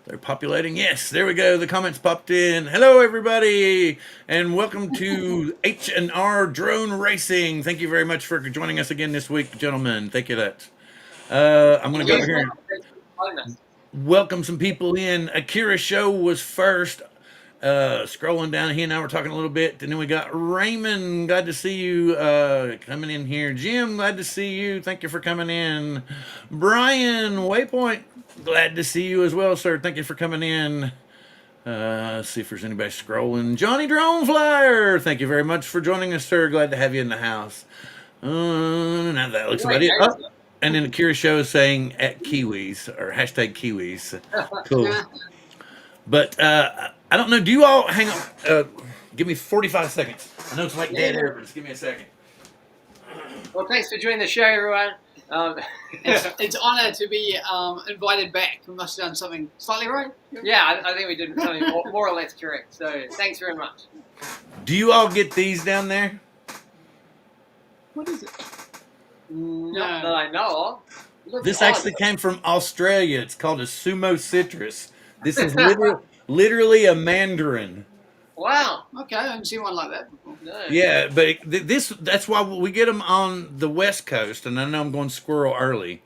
They're populating. Yes, there we go. The comments popped in. Hello, everybody, and welcome to H&R Drone Racing. Thank you very much for joining us again this week, gentlemen. Thank you. I'm going to go over here and welcome some people in. Akira Show was first. Scrolling down, he and I were talking a little bit, and then we got Raymond. Glad to see you coming in here. Jim, glad to see you. Thank you for coming in. Brian Waypoint, glad to see you as well, sir. Thank you for coming in. Let's see if there's anybody scrolling. Johnny Drone Flyer, thank you very much for joining us, sir. Glad to have you in the house. Now that looks about it. Oh, and then Akira Show is saying at Kiwis or hashtag Kiwis. Cool. But I don't know. Do you all hang on? Give me 45 seconds. I know it's like dead air, but just give me a second. Well, thanks for joining the show, everyone. It's an honor to be invited back. We must have done something slightly right. Yeah, I think we did something more or less correct. So thanks very much. Do you all get these down there? What is it? Not that I know of. This actually came from Australia. It's called a sumo citrus. This is literally a mandarin. Wow. Okay, I haven't seen one like that before. No. Yeah, but that's why we get them on the West Coast, and I know I'm going squirrel early.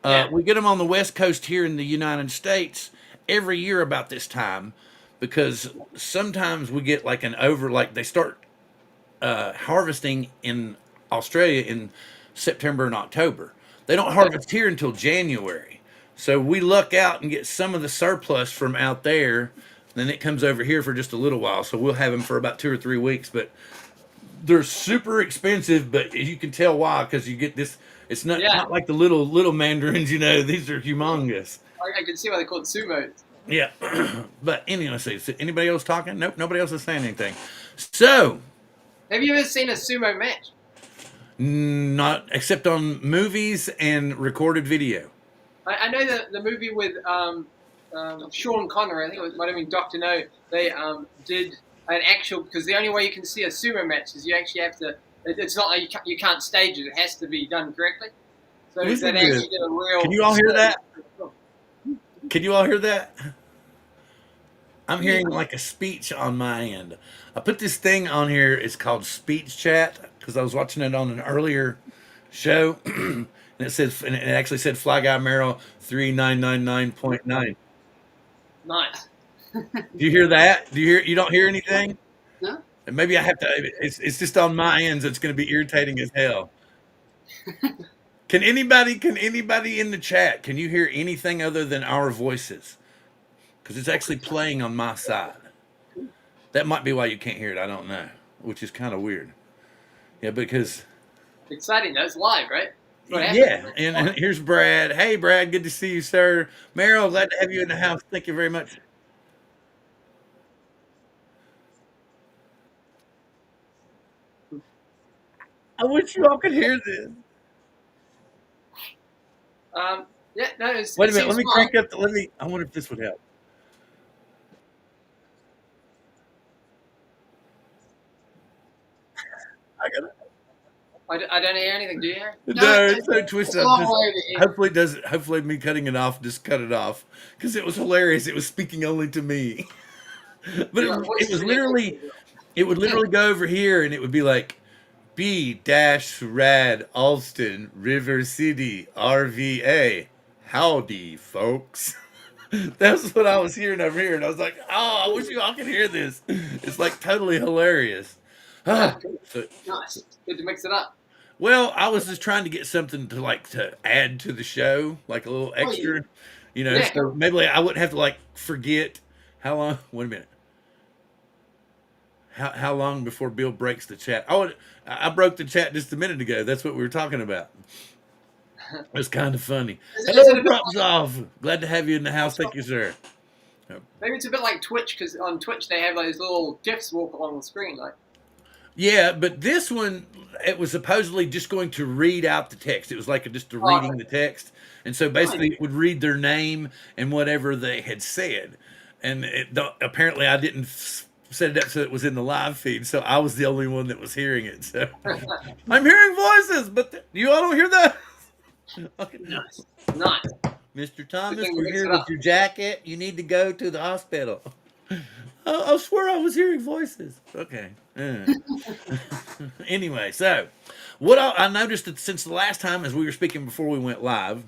Yeah. We get them on the West Coast here in the United States every year about this time, because sometimes we get like they start harvesting in Australia in September and October. They don't harvest here until January. So we luck out and get some of the surplus from out there. Then it comes over here for just a little while. So we'll have them for about 2 or 3 weeks. But they're super expensive, but you can tell why, because you get this. It's not like the little mandarins, These are humongous. I can see why they call it sumo. Yeah. But anyway, let's see. Anybody else talking? Nope, nobody else is saying anything. So. Have you ever seen a sumo match? Not except on movies and recorded video. I know the movie with Sean Connery, I think it might have been Dr. No, they did an actual, because the only way you can see a sumo match is you actually have to, it's not like you can't stage it, it has to be done correctly. So they actually did a real... Can you all hear that? Can you all hear that? I'm hearing like a speech on my end. I put this thing on here, it's called Speech Chat, because I was watching it on an earlier show. And it actually said Fly Guy Merrill 3999.9. Nice. Do you hear that? You don't hear anything? No. And maybe I have to. It's just on my end, so it's going to be irritating as hell. Can anybody in the chat? Can you hear anything other than our voices? Because it's actually playing on my side. That might be why you can't hear it. I don't know, which is kind of weird. Yeah, because exciting though. It's live, right? Yeah, and here's Brad. Hey, Brad, good to see you, sir. Meryl, glad to have you in the house. Thank you very much. I wish you all could hear this. Yeah, no. Wait a minute. Let me crank up. I wonder if this would help. I got it. I don't hear anything, do you? No, it's so twisted. Hopefully me cutting it off just cut it off, because it was hilarious. It was speaking only to me. But it would literally go over here and it would be like B-Rad Alston River City RVA. Howdy, folks. That's what I was hearing over here, and I was like, oh, I wish you all could hear this. It's like totally hilarious. Nice. Good to mix it up. Well, I was just trying to get something to add to the show, like a little extra, so maybe I wouldn't have to forget how long. Wait a minute. How long before Bill breaks the chat? I broke the chat just a minute ago. That's what we were talking about. It was kind of funny. Hello, props off. Glad to have you in the house. Thank you, sir. Maybe it's a bit like Twitch, because on Twitch they have those little GIFs walk along the screen, like. Yeah, but this one, it was supposedly just going to read out the text. It was like just reading the text. And so basically it would read their name and whatever they had said. And apparently I didn't set it up so it was in the live feed. So I was the only one that was hearing it. So I'm hearing voices, but you all don't hear that? Okay. Nice. Mr. Thomas, thing to we're mix here it with up. your jacket. You need to go to the hospital. I swear I was hearing voices. Okay. Anyway, so what I noticed that since the last time, as we were speaking before we went live,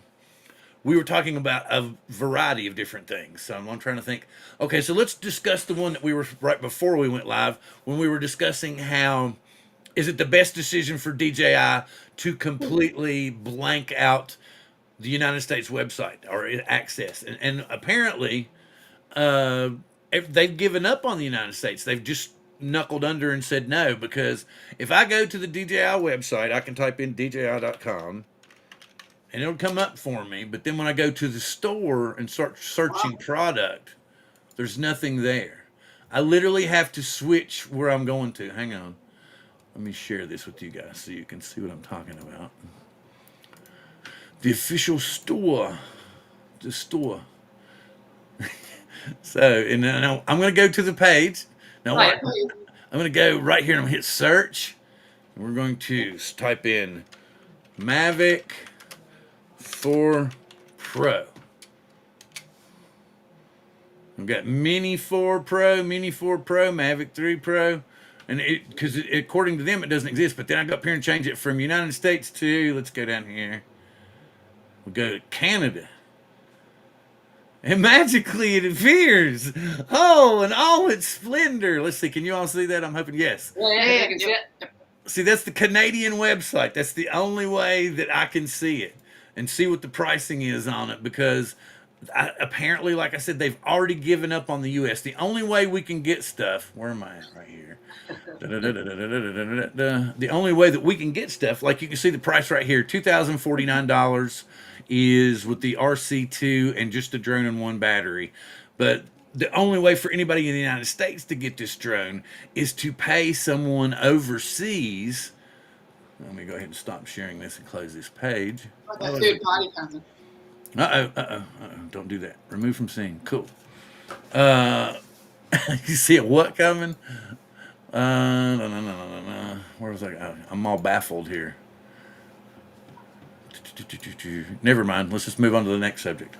we were talking about a variety of different things. So I'm trying to think. Okay, so let's discuss the one that we were right before we went live when we were discussing how is it the best decision for DJI to completely blank out the United States website or access, and apparently uh, they've given up on the United States. They've just knuckled under and said no, because if I go to the DJI website, I can type in DJI.com and it'll come up for me. But then when I go to the store and start searching product, there's nothing there. I literally have to switch where I'm going to. Hang on. Let me share this with you guys so you can see what I'm talking about. The official store. The store. So, and now I'm going to go to the page. Now, Right. I'm going to go right here and I'm going to hit search. And we're going to type in Mavic 4 Pro. We've got Mini 4 Pro, Mini 4 Pro, Mavic 3 Pro. And because according to them, it doesn't exist. But then I go up here and change it from United States to, let's go down here. We'll go to Canada. And magically it appears. Oh, in all its splendor. Let's see. Can you all see that? I'm hoping yes. Yeah, you can see it. See, that's the Canadian website. That's the only way that I can see it and see what the pricing is on it, because apparently, like I said, they've already given up on the U.S. The only way we can get stuff, where am I at right here? The only way that we can get stuff, like you can see the price right here, $2,049 is with the RC2 and just a drone and one battery. But the only way for anybody in the United States to get this drone is to pay someone overseas. Let me go ahead and stop sharing this and close this page. Like a third party kind of thing. Don't do that. Remove from scene. Cool. You see a what coming? No. Where was I? Oh, I'm all baffled here. Never mind. Let's just move on to the next subject.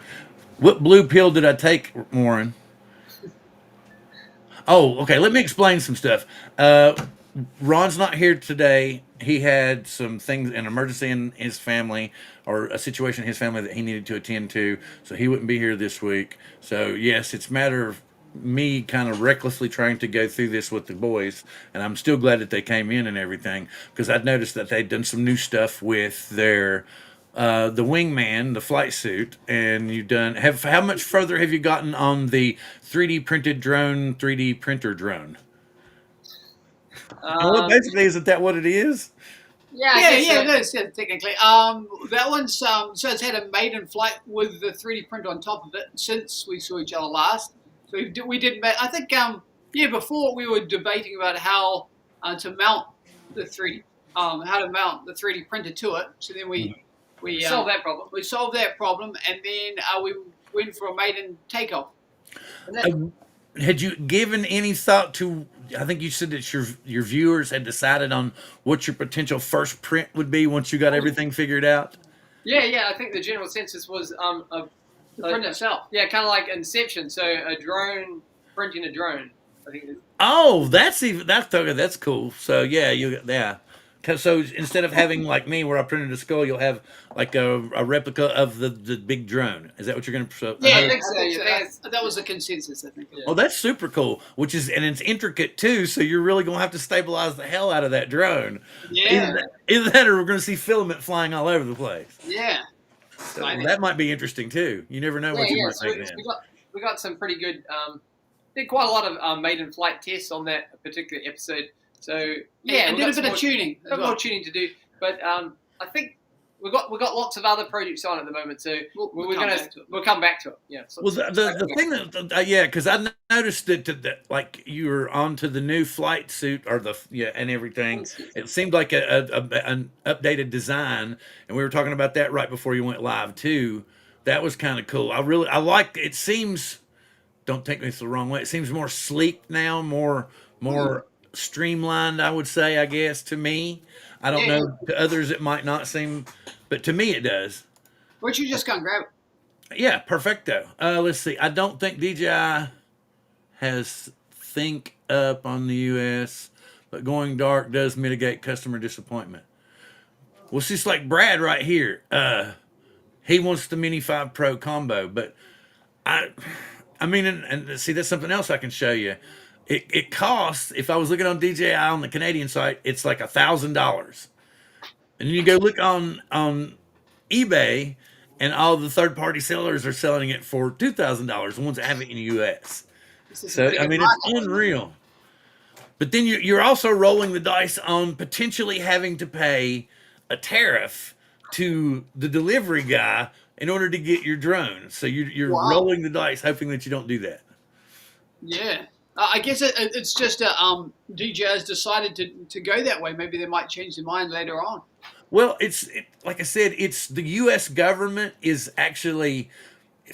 What blue pill did I take, Warren? Oh, okay. Let me explain some stuff. Ron's not here today. He had some things, an emergency in his family, or a situation in his family that he needed to attend to, so he wouldn't be here this week. So yes, it's a matter of me kind of recklessly trying to go through this with the boys, and I'm still glad that they came in and everything, because I'd noticed that they'd done some new stuff with their the wingman, the flight suit, and you've done how much further have you gotten on the 3D printed drone, 3D printer drone? Well, basically, isn't that what it is? Yeah, I guess so. It is, yeah, technically. That one's so it's had a maiden flight with the 3D printer on top of it since we saw each other last. So we did. I think before we were debating about how to mount the 3D, how to mount the 3D printer to it. So then we solved that problem. We solved that problem, and then we went for a maiden takeoff. Had you given any thought to? I think you said that your viewers had decided on what your potential first print would be once you got everything figured out. Yeah. I think the general census was The print itself. Yeah, kind of like Inception. So a drone printing a drone. I think. Oh, that's cool. So yeah. So instead of having like me, where I printed a skull, you'll have like a replica of the big drone. Is that what you're going to? Yeah, I think so. That was the consensus, I think. Yeah. Oh, that's super cool. And it's intricate too. So you're really going to have to stabilize the hell out of that drone. Yeah. Either that, or we're going to see filament flying all over the place. Yeah. So that might be interesting too. You never know what you might make then. We got some pretty good. Did quite a lot of maiden flight tests on that particular episode. So and did a bit of tuning. A bit more tuning to do, but I think we've got lots of other projects on at the moment. So we'll come back to it. Yeah. So well, the thing that because I noticed that like you were onto the new flight suit and everything. It seemed like an updated design, and we were talking about that right before you went live too. That was kind of cool. I like. It seems. Don't take me the wrong way. It seems more sleek now, more streamlined, I would say, I guess, to me. I don't know, to others it might not seem, but to me it does. Why don't you just go and grab it? Yeah, perfecto. Let's see. I don't think DJI has Think Up on the US, but going dark does mitigate customer disappointment. Well, it's just like Brad right here. He wants the Mini 5 Pro combo, but I, I mean, and see, that's something else I can show you. It costs, if I was looking on DJI on the Canadian site, it's like $1,000. And you go look on eBay, and all the third party sellers are selling it for $2,000. The ones that have it in the U.S. This is a So big I mean, it's market. unreal. But then you're also rolling the dice on potentially having to pay a tariff to the delivery guy in order to get your drone. So you're Wow. rolling the dice, hoping that you don't do that. Yeah. I guess it's just DJs decided to go that way. Maybe they might change their mind later on. Well, like I said, it's the U.S. government is actually,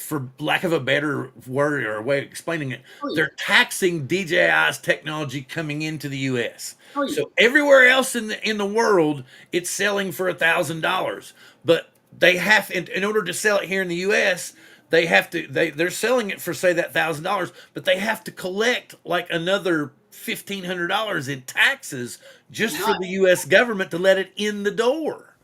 for lack of a better word or a way of explaining it, Oh, yeah. they're taxing DJI's technology coming into the U.S. Oh, yeah. So everywhere else in the world, it's selling for $1,000, but they have in order to sell it here in the U.S. They have to they're selling it for say that $1,000, but they have to collect like another $1,500 in taxes just for the U.S. government to let it in the door.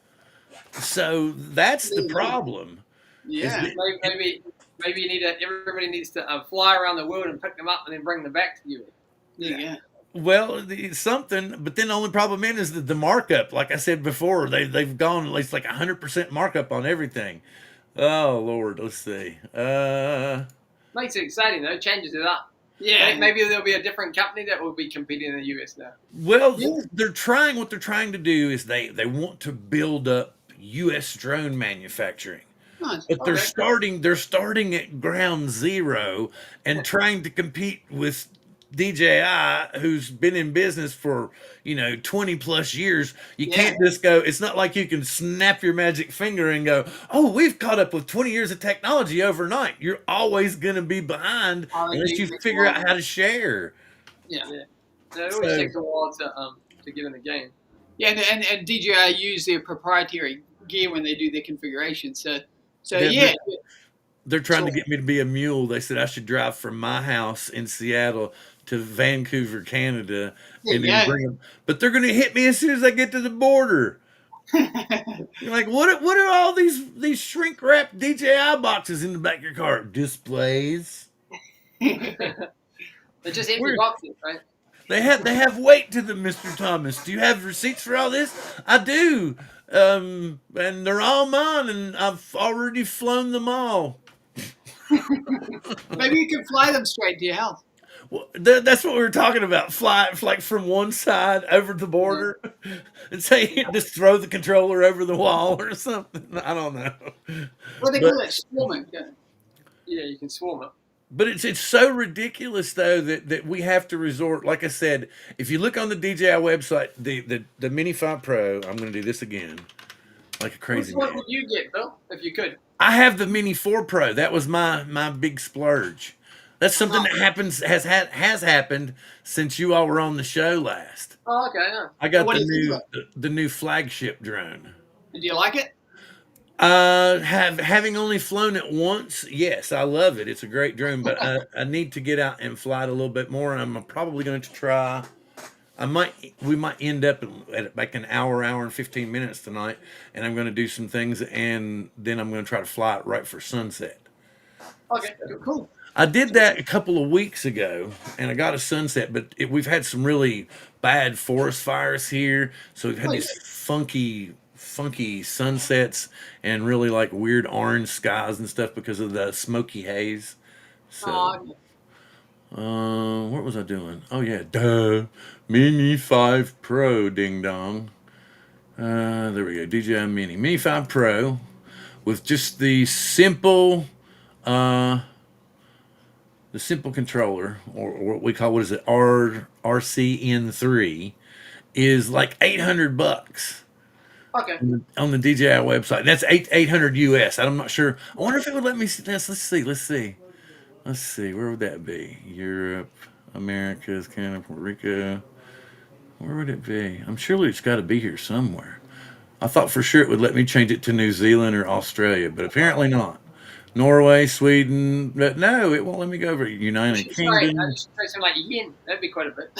So that's the problem. Is Yeah. that Maybe you need to. Everybody needs to fly around the world and pick them up and then bring them back to you. Yeah. well, something, but then the only problem is the markup. Like I said before, they've gone at least like 100% markup on everything. Oh Lord, let's see. Makes it exciting though. Changes it up. Yeah. Maybe there'll be a different company that will be competing in the US now. Well, Yeah. they're trying. What they're trying to do is they want to build up U.S. drone manufacturing. Nice. But they're Okay. starting at ground zero and trying to compete with DJI, who's been in business for 20 plus years. You Yeah. can't just go. It's not like you can snap your magic finger and go, "Oh, we've caught up with 20 years of technology overnight." You're always going to be behind Oh, unless you takes a figure out while. how to share. Yeah. Yeah. So it always So takes a while to get in the game. Yeah, and DJI use their proprietary gear when they do their configuration. So they're, yeah. they're trying to So get me to be a mule. They said I should drive from my house in Seattle to Vancouver, Canada, there and you then go. bring them. But they're going to hit me as soon as I get to the border. You're like, what are all these shrink wrapped DJI boxes in the back of your car? Displays. They're just empty Where boxes, right? they have weight to them, Mr. Thomas. Do you have receipts for all this? I do. And they're all mine, and I've already flown them all. Maybe you can fly them straight to your house. Well, that's what we were talking about. Fly like from one side over the border, and say just throw the controller over the wall or something. I don't know, What they but call it, swarming. Yeah. Yeah, you can swarm it. it's so ridiculous though that we have to resort. Like I said, if you look on the DJI website, the Mini 5 Pro. I'm going to do this again, like a Which crazy one man. would you get, Bill, if you could? I have the Mini 4 Pro. That was my big splurge. That's something that has happened since you all were on the show last. Oh, okay. Yeah. I got What the do you think new the new flagship drone. Do you like it? Having only flown it once, yes, I love it. It's a great drone, but I need to get out and fly it a little bit more. And I'm probably going to try. We might end up at like an hour and 15 minutes tonight, and I'm going to do some things, and then I'm going to try to fly it right for sunset. Okay. Cool. I did that a couple of weeks ago, and I got a sunset. But we've had some really bad forest fires here, so we've had Oh, these funky sunsets and really like weird orange skies and stuff because of the smoky haze. So, what was I doing? Oh yeah, duh, Mini 5 Pro, ding dong. There we go, DJI Mini 5 Pro, with just uh, the simple controller, or what we call, what is it, RCN3, is like $800 Okay. on the DJI website. That's 800 US. I'm not sure. I wonder if it would let me see this. Let's see. Where would that be? Europe, Americas, Canada, Puerto Rico. Where would it be? I'm surely it's got to be here somewhere. I thought for sure it would let me change it to New Zealand or Australia, but apparently not. Norway, Sweden, but no, it won't let me go over. United I Kingdom. should try something like yen. That'd be quite a bit.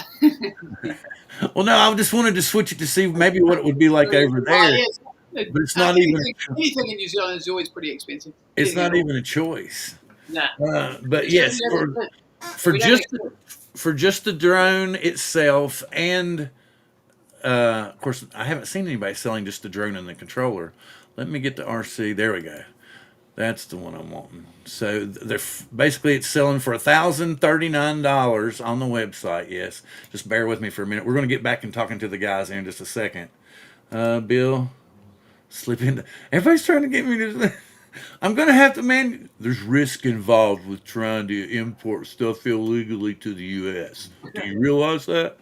Well, no, I just wanted to switch it to see maybe what it would be like over there, Yes. but it's not even. Anything in New Zealand is always pretty expensive. It's Anything at not all. even a choice. Nah. But We don't yes, have it. for We don't just have it. for just the drone itself, and of course, I haven't seen anybody selling just the drone and the controller. Let me get the RC. There we go. That's the one I'm wanting. So they're basically it's selling for $1,039 on the website. Yes, just bear with me for a minute. We're going to get back and talking to the guys here in just a second. Bill, slip into. Everybody's trying to get me to. I'm going to have to, man. There's risk involved with trying to import stuff illegally to the U.S. Do you realize that?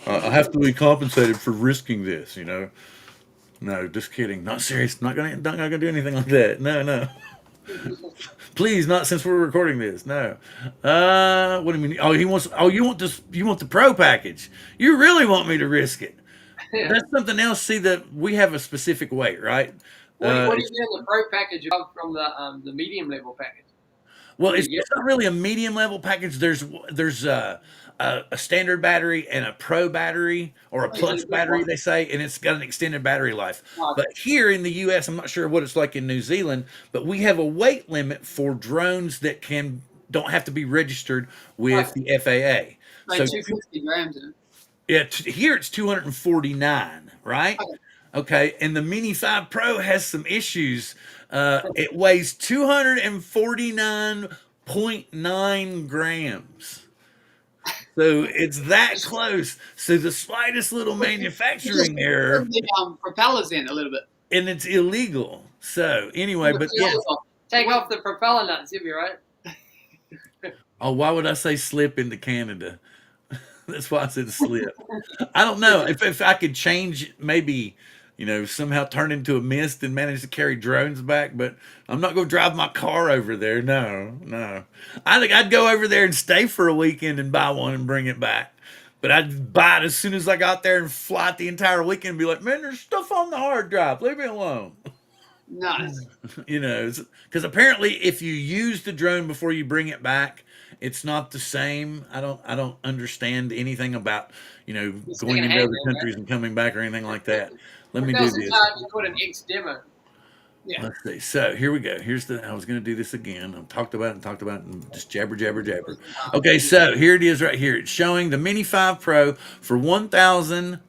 I have to be compensated for risking this. No, just kidding. Not serious. Not gonna do anything like that. No, no. Please, not since we're recording this. No. What do you mean? Oh, he wants. Oh, you want this? You want the pro package? You really want me to risk it? That's something else. See that we have a specific weight, right? What do you get in the pro package from the medium level package? Well, it's not really a medium level package. There's a standard battery and a pro battery or a plus battery, they say, and it's got an extended battery life. But here in the U.S., I'm not sure what it's like in New Zealand, but we have a weight limit for drones that don't have to be registered with the FAA. Like 250 grams in it. Yeah, here it's 249, right? Okay, and the Mini 5 Pro has some issues. It weighs 249.9 grams. So it's that close. So the slightest little manufacturing error, The propellers in a little bit. and it's illegal. So anyway, but yeah. Take off the propeller nuts, you'll be right. Oh, why would I say slip into Canada? That's why I said slip. I don't know if I could change, maybe somehow turn into a mist and manage to carry drones back. But I'm not going to drive my car over there. No, no. I think I'd go over there and stay for a weekend and buy one and bring it back. But I'd buy it as soon as I got there and fly it the entire weekend and be like, man, there's stuff on the hard drive. Leave me alone. Nice. Because apparently if you use the drone before you bring it back, it's not the same. I don't understand anything about going into other countries and coming back or anything like that. Let me do this. You put an X demo. Yeah. Let's see. So here we go. I was going to do this again. I've talked about it and just jabber. Okay, so here it is right here. It's showing the Mini 5 Pro for $1,039.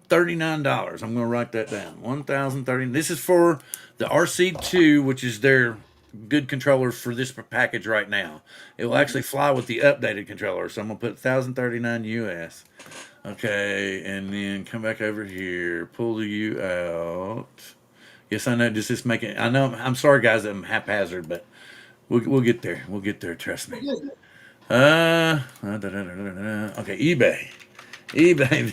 I'm going to write that down. $1,030. This is for the RC2, which is their good controller for this package right now. It will actually fly with the updated controller. So I'm going to put 1,039 US. Okay, and then come back over here. Pull the U out. Yes, I know. Does this make it? I know. I'm sorry, guys. I'm haphazard, but we'll get there. We'll get there. Trust me. Okay, eBay.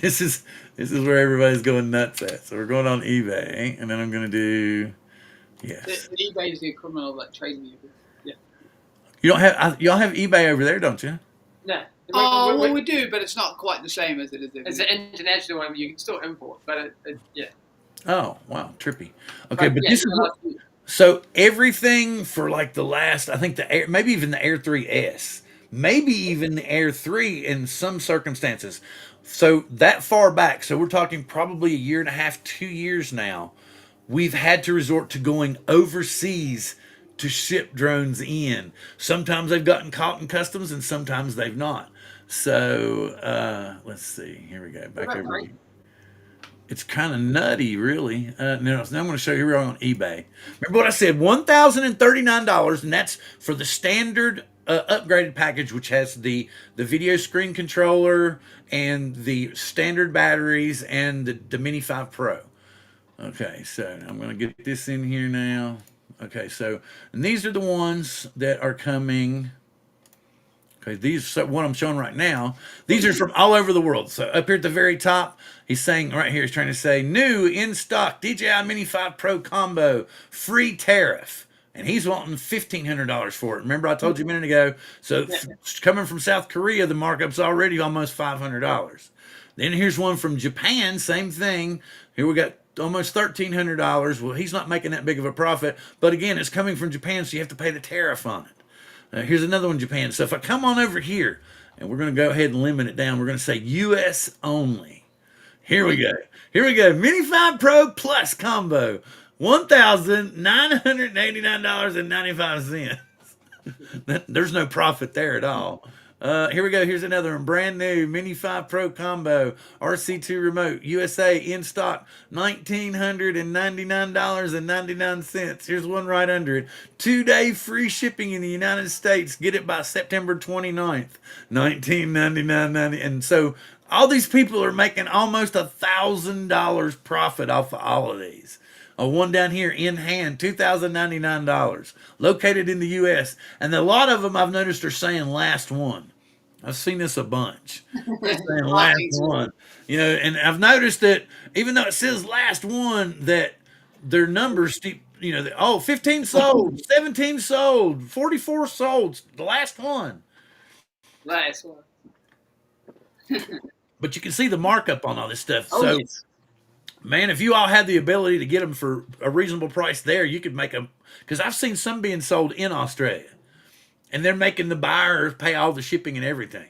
This is where everybody's going nuts at. So we're going on eBay, and then I'm going to do yes. eBay is the equivalent of like trading. Yeah. Y'all have eBay over there, don't you? No. Oh, well, we do, but it's not quite the same as it is. It's an international one. You can still import, but yeah. Oh, wow, trippy. Okay, but yeah, this is so everything for like the last, I think maybe even the Air 3S, maybe even the Air 3 in some circumstances. So that far back, so we're talking probably a year and a half, 2 years now, we've had to resort to going overseas to ship drones in. Sometimes they've gotten caught in customs and sometimes they've not. So let's see. Here we go. Back over here. It's kind of nutty, really. Now I'm going to show you here on eBay. Remember what I said? $1,039, and that's for the standard upgraded package, which has the video screen controller and the standard batteries and the Mini 5 Pro. Okay, so I'm going to get this in here now. Okay, so and these are the ones that are coming. Okay, these what I'm showing right now. These are from all over the world. So up here at the very top, he's saying right here, he's trying to say new in stock DJI Mini 5 Pro combo, free tariff. And he's wanting $1,500 for it. Remember I told you a minute ago. So coming from South Korea, the markup's already almost $500. Then here's one from Japan, same thing. Here we got almost $1,300. Well, he's not making that big of a profit, but again, it's coming from Japan, so you have to pay the tariff on it. Here's another one, Japan. So if I come on over here, and we're going to go ahead and limit it down, we're going to say U.S. only. Here we go. Here we go. Mini 5 Pro Plus combo, $1,989.95. There's no profit there at all. Here we go. Here's another one. Brand new Mini 5 Pro combo, RC2 remote, USA, in stock, $1,999.99. Here's one right under it. 2-day free shipping in the United States. Get it by September 29th, $1,999.90. And so all these people are making almost $1,000 profit off of all of these. One down here in hand, $2,099, located in the U.S. And a lot of them I've noticed are saying last one. I've seen this a bunch. They're saying last one. You know, and I've noticed that even though it says last one, that their numbers, you know, 15 sold, 17 sold, 44 sold, the last one. Last one. But you can see the markup on all this stuff. Oh, so. yes. Man, if you all had the ability to get them for a reasonable price there, you could make them. Because I've seen some being sold in Australia, and they're making the buyers pay all the shipping and everything.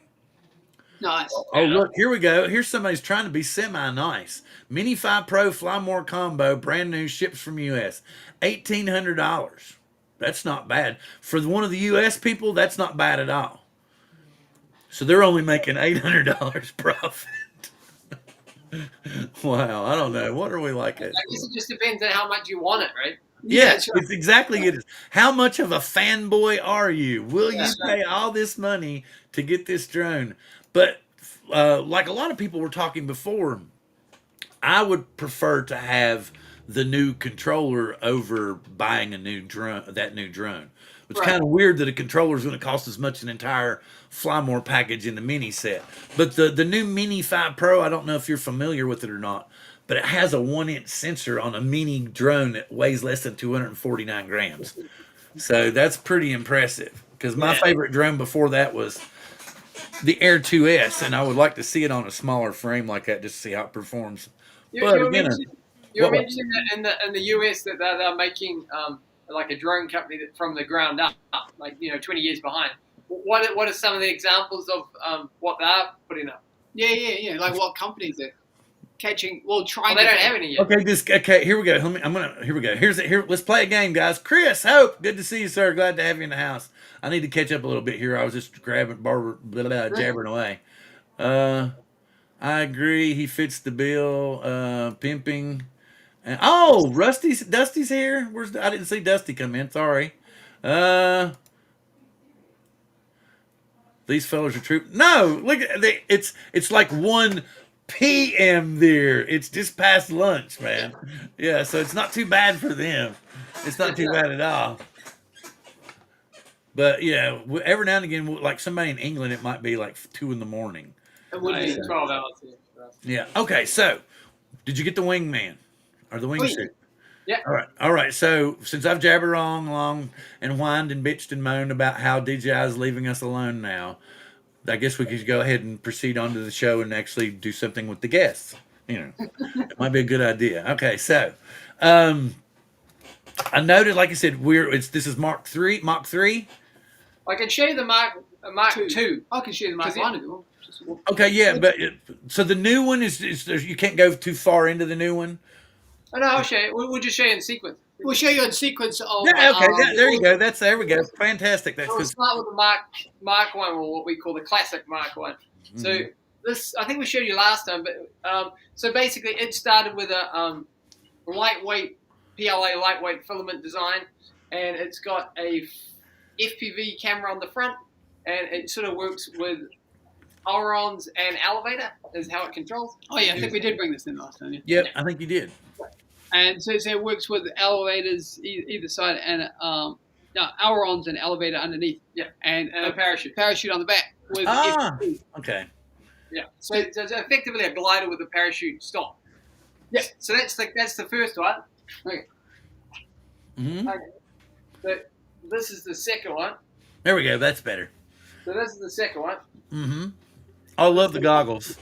Nice. Oh, look, here we go. Here's somebody's trying to be semi-nice. Mini 5 Pro Fly More combo, brand new, ships from U.S. $1,800. That's not bad. For one of the U.S. people, that's not bad at all. So they're only making $800 profit. Wow, I don't know. What are we like? I guess it just depends on how much you want it, right? Yes, it's exactly it. How much of a fanboy are you? Will you Yes. pay all this money to get this drone? But like a lot of people were talking before, I would prefer to have the new controller over buying a new drone. That new drone. It's Right. kind of weird that a controller is going to cost as much as an entire Fly More package in the Mini set. But the new Mini 5 Pro, I don't know if you're familiar with it or not, but it has a 1-inch sensor on a mini drone that weighs less than 249 grams. So that's pretty impressive. Because my favorite drone before that was the Air 2S, and I would like to see it on a smaller frame like that just to see how it performs. You were mentioning that in the US that they're making like a drone company that from the ground up, like 20 years behind. What are some of the examples of what they're putting up? Yeah. Like what companies are catching? Well, trying. They don't have any yet. Okay. Here we go. Here we go. Here. Let's play a game, guys. Chris, Hope, good to see you, sir. Glad to have you in the house. I need to catch up a little bit here. I was just jabbering away. I agree. He fits the bill. Pimping. And, Dusty's here. I didn't see Dusty come in. Sorry. These fellas are true. No, look at it's like 1 p.m. there. It's just past lunch, man. Yeah, so it's not too bad for them. It's not too bad at all. But yeah, every now and again, like somebody in England, it might be like 2 in the morning. It would be 12 hours. Yeah. Okay. So, did you get the wingman or the wingsuit? Yeah. All right. So since I've jabbered along and whined and bitched and moaned about how DJI is leaving us alone now, I guess we could go ahead and proceed on to the show and actually do something with the guests. It might be a good idea. Okay. So, I noted, like I said, this is Mark 3. I can show you the Mark 2. I can share the Mark 1 if you want. Okay. Yeah. But so the new one is you can't go too far into the new one. Oh, no, I'll show you. We'll just show you in sequence. We'll show you in sequence of. Yeah, okay, there you go. There we go. Fantastic. We'll start with the Mark 1, or what we call the classic Mark 1. Mm-hmm. So this, I think we showed you last time, but so basically it started with a lightweight PLA lightweight filament design, and it's got a FPV camera on the front, and it sort of works with ailerons and elevator is how it controls. Oh yeah, I think we did bring this in last time. Yeah, I think you did. And so it works with elevators either side and ailerons and elevator underneath. Yeah, and a parachute on the back with okay. Yeah, so it's effectively a glider with a parachute stop. Yeah, so that's the first one. Okay. Mm-hmm. Okay. So this is the second one. There we go. That's better. So this is the second one. Mm-hmm. I love the goggles.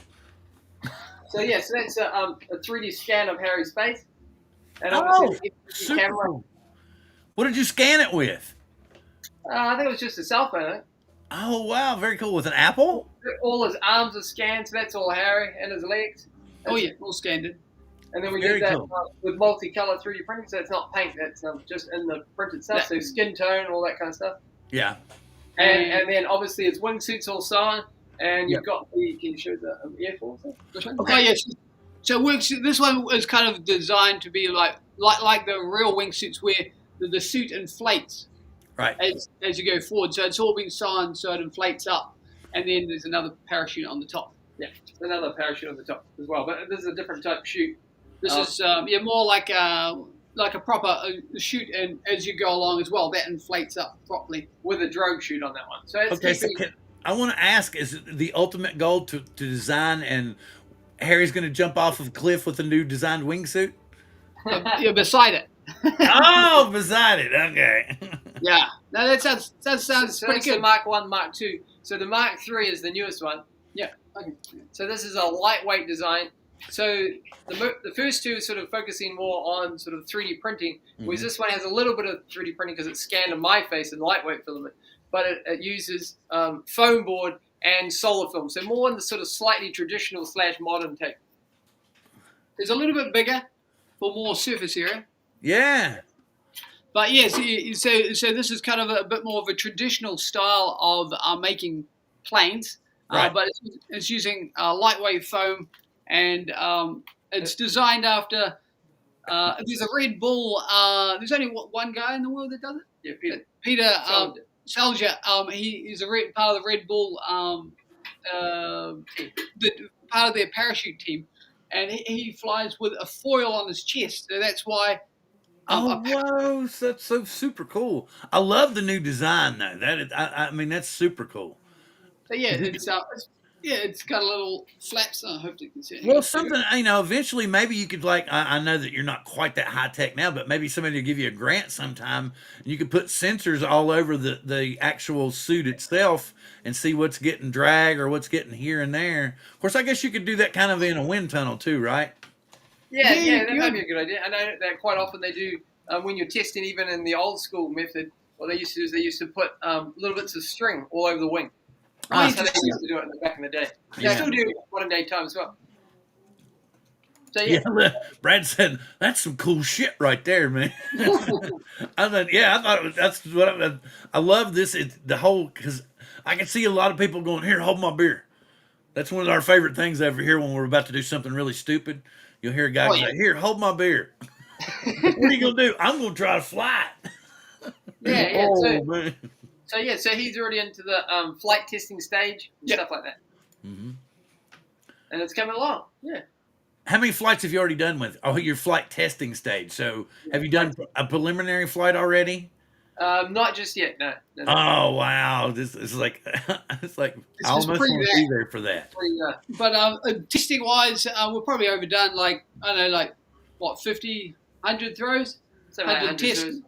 So yeah, so that's a 3D scan of Harry's face. and Oh, obviously the super camera. cool. What did you scan it with? I think it was just a cell phone. Oh, wow. Very cool. With an Apple? All his arms are scanned, so that's all Harry, and his legs. Oh yeah, all scanned. And then we Very did that cool. with multicolour 3D printing, so it's not paint, that's just in the print itself, so skin tone, all that kind of stuff. Yeah. And then obviously it's wingsuits all sewn, and you've got the, can you show the Air Force? Okay. Oh yes. So this one was kind of designed to be like the real wingsuits, where the suit inflates Right. as you go forward. So it's all been sewn so it inflates up, and then there's another parachute on the top. Yeah, another parachute on the top as well, but this is a different type of chute. This is more like a proper chute, and as you go along as well, that inflates up properly with a drogue chute on that one. So it's okay, so I want to ask: is the ultimate goal to design, and Harry's going to jump off of a cliff with a new designed wingsuit? You're beside it. Oh, beside it. Okay. Yeah, no, that sounds pretty good. The Mark 1, Mark 2. So the Mark 3 is the newest one. Yeah. Okay. So this is a lightweight design. So the first two is sort of focusing more on sort of 3D printing, whereas this one has a little bit of 3D printing because it's scanned on my face and lightweight filament, but it uses foam board and solar film, so more in the sort of slightly traditional / modern take. It's a little bit bigger for more surface area. Yeah. But yes, so this is kind of a bit more of a traditional style of making planes, Right. but it's using lightweight foam, and it's designed after. There's a Red Bull. There's only one guy in the world that does it. Yeah, Peter Soldier. He's part of the Red Bull, part of their parachute team, and he flies with a foil on his chest. So that's why. Whoa! That's so super cool. I love the new design though. That is, I mean, that's super cool. So yeah, it's got a little flaps. I hope you can see it. Well, something, eventually maybe you could I know that you're not quite that high tech now, but maybe somebody will give you a grant sometime and you could put sensors all over the actual suit itself and see what's getting drag or what's getting here and there. Of course, I guess you could do that kind of in a wind tunnel too, right? Yeah, that might be a good idea. I know that quite often they do, when you're testing even in the old school method, what they used to do is they used to put little bits of string all over the wing. That's how they used to do it back in the day. They still do it in modern day time as well. So yeah. Brad said, that's some cool shit right there, man. I thought that's what I love this. It's the whole, because I can see a lot of people going, here, hold my beer. That's one of our favorite things over here when we're about to do something really stupid. You'll hear a guy say, here, hold my beer. What are you going to do? I'm going to try to fly it. Yeah. Man. So he's already into the flight testing stage, stuff like that. Mm-hmm. And it's coming along. Yeah. How many flights have you already done with? Oh, your flight testing stage. So have you done a preliminary flight already? Not just yet. No. Oh wow! This is like it's I almost want to be there for that. But testing wise, we're probably overdone. Like I don't know, 50, 100 throws, 100 tests,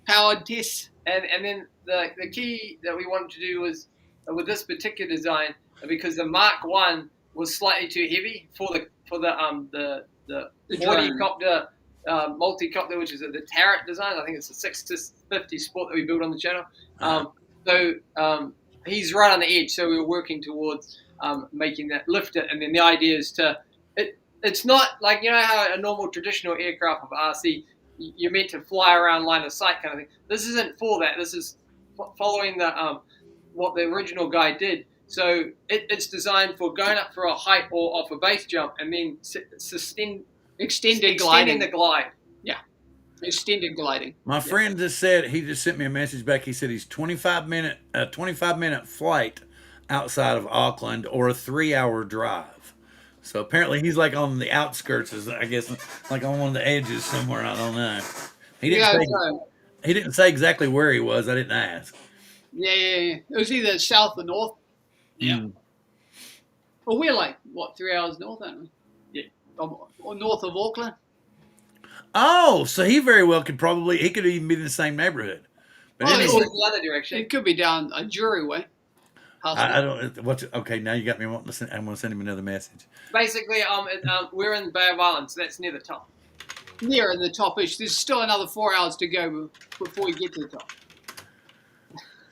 powered tests, and then the key that we wanted to do was with this particular design, because the Mark 1 was slightly too heavy for the quadcopter. Multi-copter, which is the Tarot design. I think it's a 6-50 Sport that we built on the channel. So he's right on the edge. So we were working towards making that lift it. And then the idea is it's not like, how a normal traditional aircraft of RC, you're meant to fly around line of sight kind of thing. This isn't for that. This is following what the original guy did. So it's designed for going up for a height or off a base jump and then extending the glide. Yeah. Extended gliding. My friend just said, he just sent me a message back. He said he's 25-minute flight outside of Auckland or a 3-hour drive. So apparently he's like on the outskirts, I guess, like on one of the edges somewhere. I don't know. He didn't say exactly where he was. I didn't ask. Yeah. It was either south or north. Yeah. Well, we're 3 hours north, aren't we? Or north of Auckland. Oh, so he very well could even be in the same neighborhood. But anyway, the other direction. It could be down a Jury way. I don't. Okay, now you got me wanting to I'm going to send him another message. Basically, we're in the Bay of Islands, so that's near the top. near the topish. There's still another 4 hours to go before we get to the top.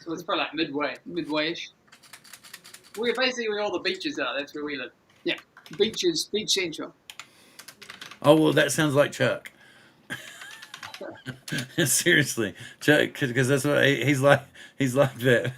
So it's probably like midway. Midway-ish. We're basically where all the beaches are. That's where we live. Yeah, beaches, beach central. Oh well, that sounds like Chuck. Seriously, Chuck, because that's what he's like. He's like that.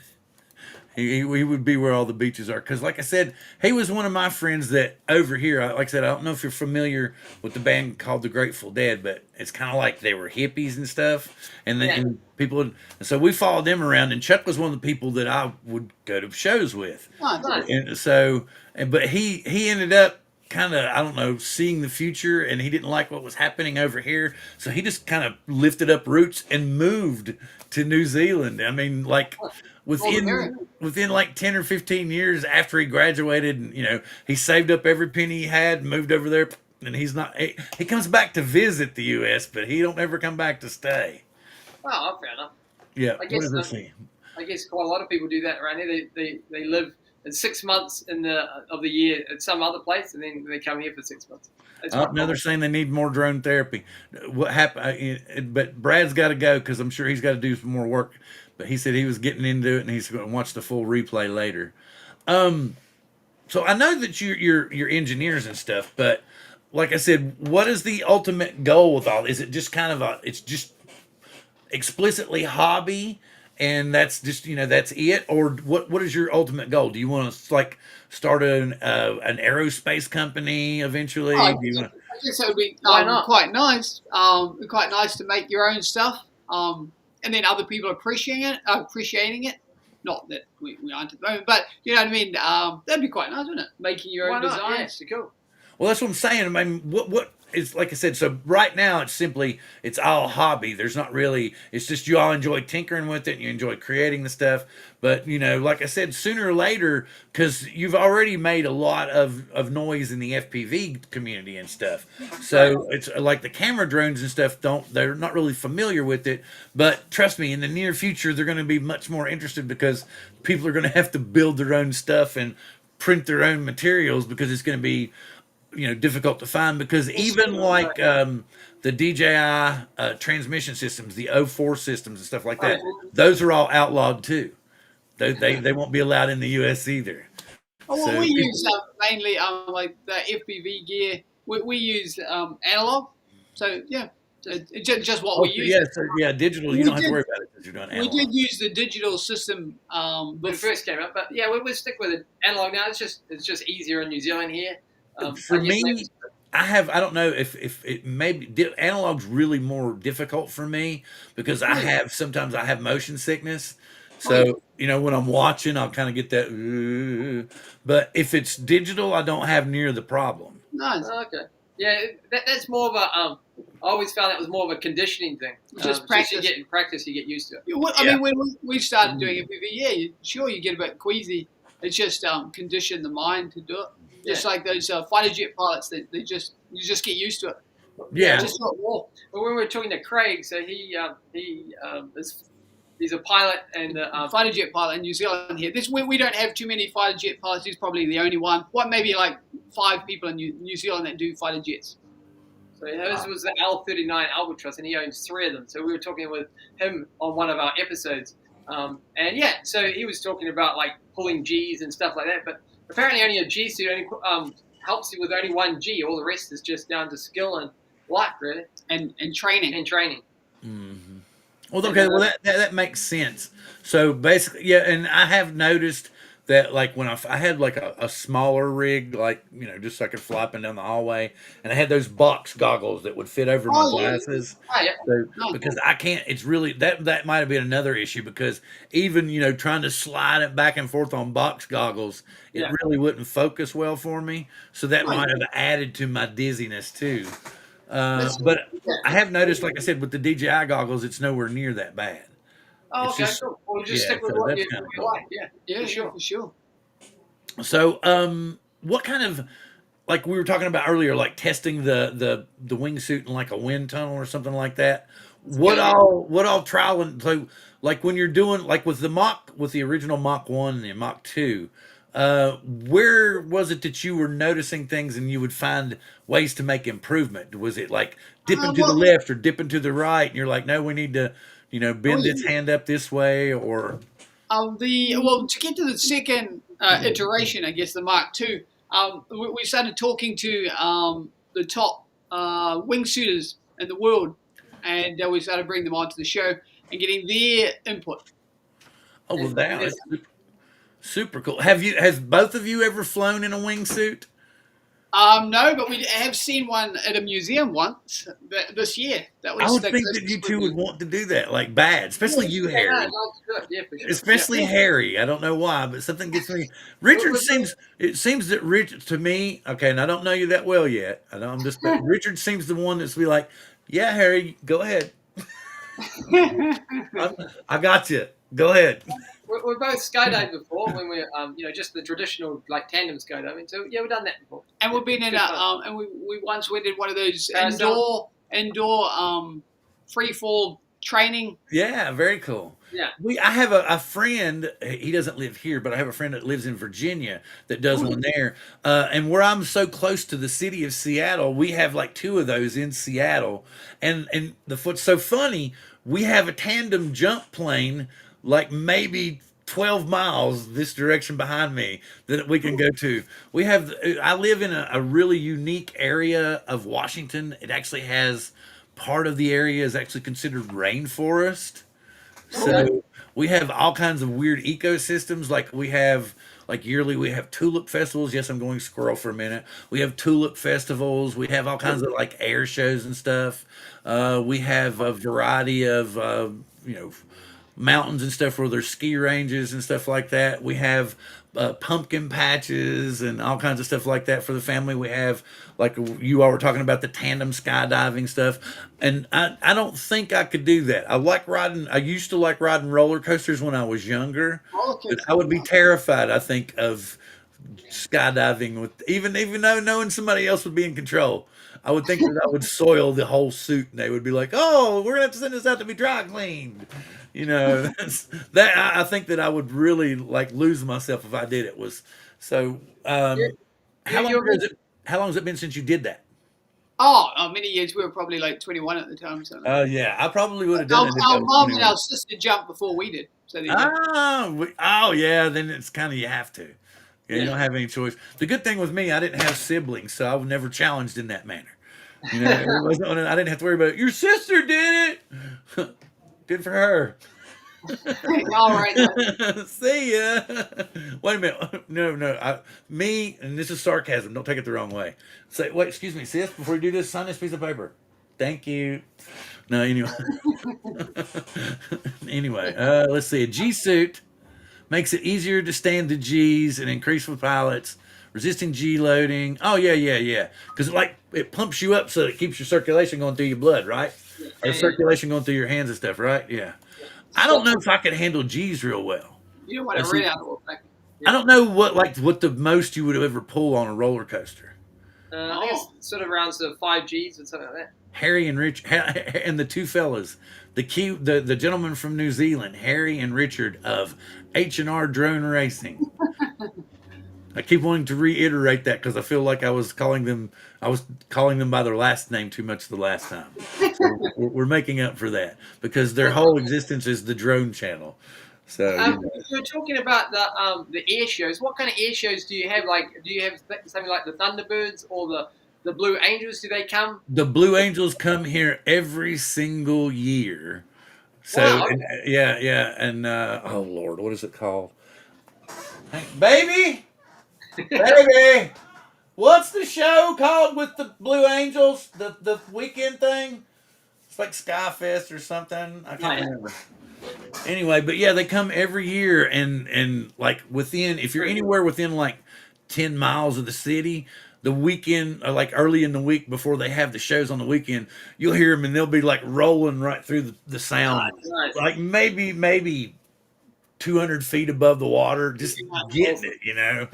He would be where all the beaches are. Because, like I said, he was one of my friends that over here, like I said, I don't know if you're familiar with the band called the Grateful Dead, but it's kind of like they were hippies and stuff. And then and people, and so we followed them around. And Chuck was one of the people that I would go to shows with. Nice. And so, but he ended up kind of, I don't know, seeing the future, and he didn't like what was happening over here. So he just kind of lifted up roots and moved to New Zealand. I mean, like within like 10 or 15 years after he graduated, and he saved up every penny he had and moved over there. And he's not, he comes back to visit the US, but he don't ever come back to stay. Oh, fair enough. Yeah. I guess I guess quite a lot of people do that around here. They live 6 months of the year at some other place, and then they come here for 6 months. Now they're saying they need more drone therapy. What happened? But Brad's got to go because I'm sure he's got to do some more work. But he said he was getting into it, and he's going to watch the full replay later. So I know that you're engineers and stuff, but like I said, what is the ultimate goal with all? Is it just kind of it's just explicitly hobby, and that's just that's it, or what is your ultimate goal? Do you want to like start an aerospace company eventually? I Do you want? I guess that would be Why not? quite nice. Quite nice to make your own stuff, and then other people appreciating it. Not that we aren't at the moment, but you know what I mean. That'd be quite nice, wouldn't it? Making your own designs. Yeah, cool. Well, that's what I'm saying. I mean, what is, like I said, so right now it's all hobby. There's not really, it's just you all enjoy tinkering with it and you enjoy creating the stuff. But, like I said, sooner or later, because you've already made a lot of noise in the FPV community and stuff. So it's like the camera drones and stuff they're not really familiar with it. But trust me, in the near future, they're going to be much more interested because people are going to have to build their own stuff and print their own materials because it's going to be difficult to find, because even like the DJI transmission systems, the O4 systems and stuff like that, those are all outlawed too. They won't be allowed in the US either. Well, So we use mainly like the FPV gear. We use analog, so yeah, it's just what we use. Digital. You don't have to worry about it because you're doing analog. We did use the digital system when it first came out, but yeah, we'll stick with it analog now. It's just easier in New Zealand here. For me, I don't know if it analog's really more difficult for me because sometimes I have motion sickness. So, when I'm watching, I'll kind of get that. But if it's digital, I don't have near the problem. Nice. Okay. Yeah, that's more of a. I always found that was more of a conditioning thing. Just practice. You get in practice, you get used to it. I mean, when we started doing FPV, you get a bit queasy. It's just condition the mind to do it. Just like those fighter jet pilots, you just get used to it. Yeah. Just not war. But when we were talking to Craig, so he's a pilot and fighter jet pilot in New Zealand here. We don't have too many fighter jet pilots. He's probably the only one. Maybe like 5 people in New Zealand that do fighter jets. So his was the L-39 Albatross, and he owns 3 of them. So we were talking with him on one of our episodes, so he was talking about like pulling G's and stuff like that, but apparently only a G suit only helps you with only 1 G. All the rest is just down to skill and luck, really. And training. Mm-hmm. Well, okay, that makes sense. So basically, and I have noticed that like when I had like a smaller rig, like, just so I could fly up and down the hallway, and I had those box goggles that would fit over my glasses. Oh, yeah. So, because I can't, it's really, that might have been another issue because even, trying to slide it back and forth on box goggles, it really wouldn't focus well for me. So that might have added to my dizziness too. But I have noticed, like I said, with the DJI goggles, it's nowhere near that bad. Oh, okay, cool. We'll just stick with what you like. Yeah, for sure. So, what kind of, like we were talking about earlier, like testing the wingsuit in like a wind tunnel or something like that. What all trial and so like when you're doing like with the original Mach 1 and the Mach 2, Where was it that you were noticing things and you would find ways to make improvement? Was it like dipping to the Well, left or dipping to the right, and you're like, no, we need to, bend this we hand up this way, or to get to the second iteration, I guess the Mark II, we started talking to the top wingsuiters in the world, and we started bringing them onto the show and getting their input. oh well, And that there's is super cool. Has both of you ever flown in a wingsuit? No, but we have seen one at a museum once this year. That I was would the think that Christmas you two review. would want to do that, like bad, especially you, yeah, no, Harry. I'd like to do it. Yeah, for sure. Especially Yeah. Harry. I don't know why, but something gets me. Richard But- seems. It seems that Richard, to me, okay, and I don't know you that well yet. I know I'm just. But Richard seems the one that's be like, yeah, Harry, go ahead. I, I got you. Go ahead. we're both skydived before when we're, just the traditional like tandem skydiving. So yeah, we've done that before. And we've been in Good a fun. and we once went in one of those indoor free fall training. Yeah, very cool. Yeah. I have a friend. He doesn't live here, but I have a friend that lives in Virginia that does one there. And where I'm so close to the city of Seattle, we have like two of those in Seattle. And the foot's so funny. We have a tandem jump plane, like maybe 12 miles this direction behind me that we can go to. We have. I live in a really unique area of Washington. It actually has part of the area is actually considered rainforest. So we have all kinds of weird ecosystems. Like we have, like yearly, we have tulip festivals. Yes, I'm going squirrel for a minute. We have tulip festivals. We have all kinds of like air shows and stuff. We have a variety of, mountains and stuff where there's ski ranges and stuff like that. We have pumpkin patches and all kinds of stuff like that for the family. We have, like you all were talking about, the tandem skydiving stuff. And I don't think I could do that. I used to like riding roller coasters when I was younger. But I would be terrified, I think, of skydiving with even though knowing somebody else would be in control. I would think that I would soil the whole suit, and they would be like, "Oh, we're gonna have to send this out to be dry cleaned." I think that I would really like lose myself if I did it. Was so. Yeah, How long you're- has it? How long has it been since you did that? Many years. We were probably like 21 at the time. So Yeah, I probably would have done our, it if I our was mom and 21. our sister jumped before we did. So there you go. Oh yeah, then it's kind of you have to. Yeah, you Yeah. don't have any choice. The good thing with me, I didn't have siblings, so I was never challenged in that manner. It wasn't, I didn't have to worry about it. Your sister did it. Good for her. All right. See ya. Wait a minute. No. Me, and this is sarcasm. Don't take it the wrong way. Say, wait, excuse me, sis. Before you do this, sign this piece of paper. Thank you. No, anyway. Anyway, let's see. A G suit makes it easier to stand the G's and increase with pilots. Resisting G loading. Oh yeah. Because it pumps you up so it keeps your circulation going through your blood, right? Or circulation going through your hands and stuff, right? Yeah. I don't know if I could handle G's real well. You don't want to run out of the back. I don't know what the most you would ever pull on a roller coaster. I think it's sort of around 5Gs or something like that. Harry and Rich and the two fellas, the gentleman from New Zealand, Harry and Richard of H&R Drone Racing. I keep wanting to reiterate that because I feel like I was calling them by their last name too much the last time. So we're making up for that because their whole existence is the drone channel. So You're talking about the air shows. What kind of air shows do you have? Like, do you have something like the Thunderbirds or the Blue Angels? Do they come? the Blue Angels come here every single year. So Wow. yeah, and oh Lord, what is it called? Hey, baby, what's the show called with the Blue Angels? The weekend thing? It's like Skyfest or something. I can't remember. Anyway, but yeah, they come every year, and like if you're anywhere within like 10 miles of the city, the weekend, or like early in the week before they have the shows on the weekend, you'll hear them and they'll be like rolling right through the sound, Nice. like maybe 200 feet above the water, just getting it.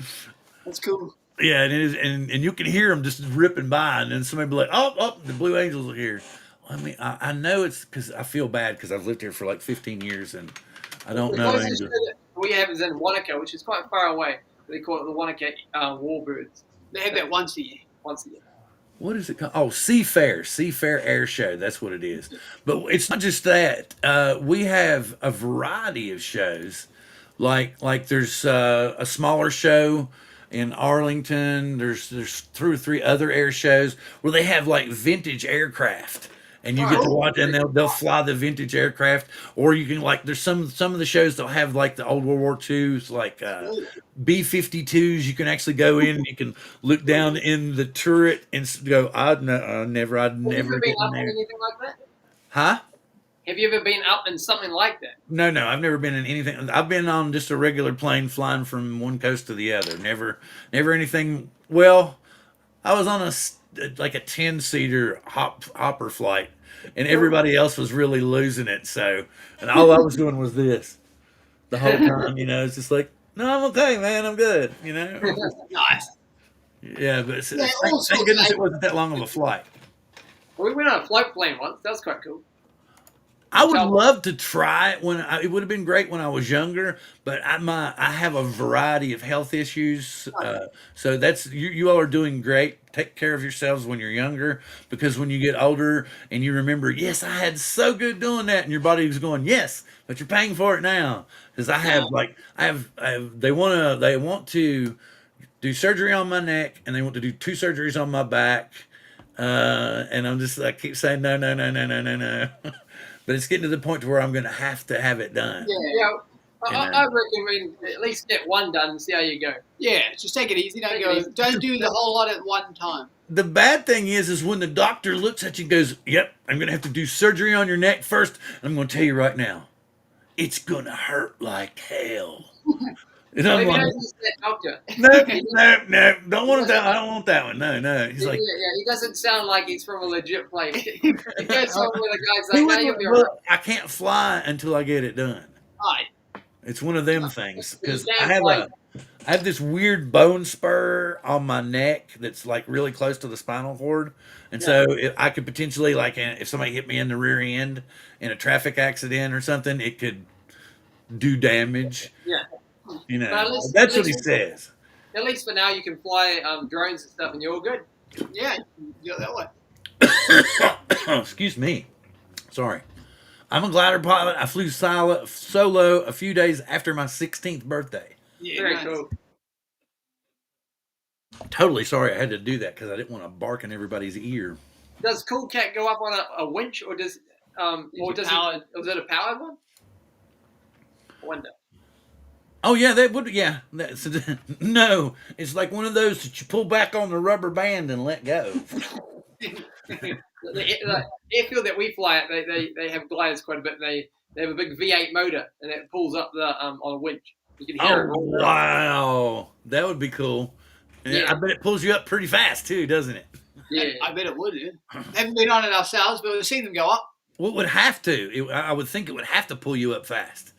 That's cool. Yeah, and it is, and you can hear them just ripping by, and then somebody be like, "Oh, the Blue Angels are here." I mean, I know it's because I feel bad because I've lived here for like 15 years and I don't The know. closest show that we have is in Wanaka, which is quite far away. They call it the Wanaka Warbirds. They have that once a year. Once a year. What is it called? Oh, Seafair Air Show. That's what it is. But it's not just that. We have a variety of shows. Like there's a smaller show in Arlington. There's 2 or 3 other air shows where they have like vintage aircraft. And you get to watch, and they'll fly the vintage aircraft, or you can like. There's some of the shows they'll have like the old World War II's, like B-52s. You can actually go in and you can look down in the turret and go, I'd never Have you ever get been in up in there. anything like that? Huh? Have you ever been up in something like that? No, I've never been in anything. I've been on just a regular plane flying from one coast to the other. Never anything. Well, I was on like a 10-seater hopper flight, and everybody else was really losing it. So, and all I was doing was this the whole time. It's just like, no, I'm okay, man. I'm good. Nice. Yeah, but all thank goodness it wasn't that long of a flight. Well, we went on a float plane once. That was quite cool. I would love to try it it would have been great when I was younger, but I have a variety of health issues. So that's you all are doing great. Take care of yourselves when you're younger, because when you get older and you remember, yes, I had so good doing that, and your body's going, yes, but you're paying for it now. Because they want to do surgery on my neck, and they want to do 2 surgeries on my back, and I keep saying no. But it's getting to the point to where I'm going to have it done. Yeah. I recommend at least get one done and see how you go. Yeah, just take it easy. Don't do the whole lot at one time. The bad thing is when the doctor looks at you and goes, yep, I'm going to have to do surgery on your neck first. And I'm going to tell you right now, it's going to hurt like hell. And I'm Maybe like, don't use that doctor. no, don't want that. I don't want that one. No. He's like, he doesn't sound like he's from a legit place. He goes somewhere where the guy's like, no, you'll be all right. I can't fly until I get it done. Right. It's one of them things, because You I can't have this weird bone spur on my neck that's like really close to the spinal cord, and so I could potentially, like, if somebody hit me in the rear end in a traffic accident or something, it could do damage. Yeah. That's what he says. At least for now, you can fly drones and stuff, and you're all good. Yeah, you go that way. Excuse me. Sorry. I'm a glider pilot. I flew solo a few days after my 16th birthday. Yeah, Very nice. cool. Totally sorry I had to do that because I didn't want to bark in everybody's ear. Does Cool Cat go up on a winch, or is it a powered one? I wonder. Oh yeah, that would, yeah. No, it's like one of those that you pull back on the rubber band and let go. The airfield that we fly at, they have gliders quite a bit. They have a big V8 motor, and it pulls up on a winch. You can hear it. Wow, that would be cool. Yeah. I bet it pulls you up pretty fast too, doesn't it? Yeah, I bet it would. Yeah. Haven't been on it ourselves, but we've seen them go up. Well, it would have to. I would think it would have to pull you up fast.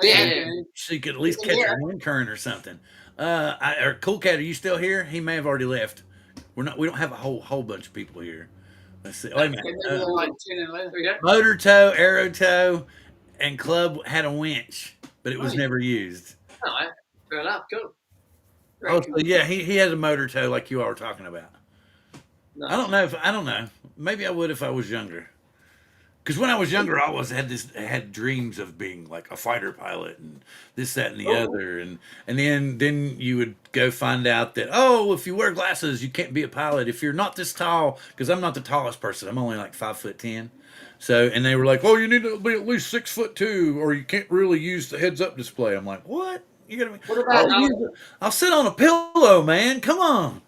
Yeah. So you could at least catch a wind current or something. Or Cool Cat, are you still here? He may have already left. We don't have a whole bunch of people here. Let's see. Wait a minute. Motor tow, arrow tow, and Club had a winch, but it was never used. All right. Fair enough. Cool. So yeah, he has a motor tow like you all were talking about. No. I don't know. Maybe I would if I was younger. Because when I was younger, I always had dreams of being like a fighter pilot and this, that, and the other, and then you would go find out that, if you wear glasses, you can't be a pilot. If you're not this tall, because I'm not the tallest person, I'm only like 5'10". So, and they were like, you need to be at least 6'2", or you can't really use the heads-up display. I'm like, what? You gotta be. What about? I'll sit on a pillow, man. Come on.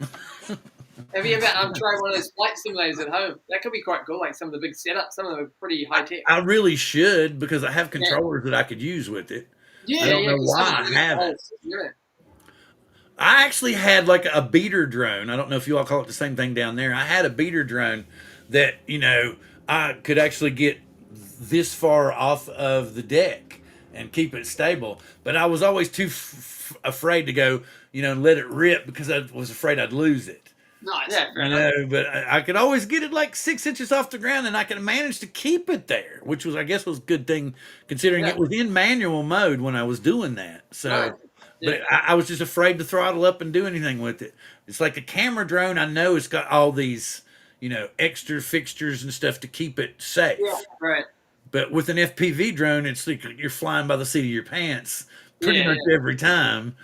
Have you ever tried one of those flight simulators at home? That could be quite cool. Like some of the big setups, some of them are pretty high tech. I really should, because I have controllers that I could use with it. Yeah, I don't know why I haven't. I actually had like a beater drone. I don't know if you all call it the same thing down there. I had a beater drone that, I could actually get this far off of the deck and keep it stable. But I was always too afraid to go, and let it rip, because I was afraid I'd lose it. Nice. Yeah, but I could always get it like 6 inches off the ground, and I could manage to keep it there, which was, I guess, was a good thing considering it was in manual mode when I was doing that. So, But I was just afraid to throttle up and do anything with it. It's like a camera drone. I know it's got all these, extra fixtures and stuff to keep it safe. Yeah, right. But with an FPV drone, it's like you're flying by the seat of your pants pretty Yeah, much every time.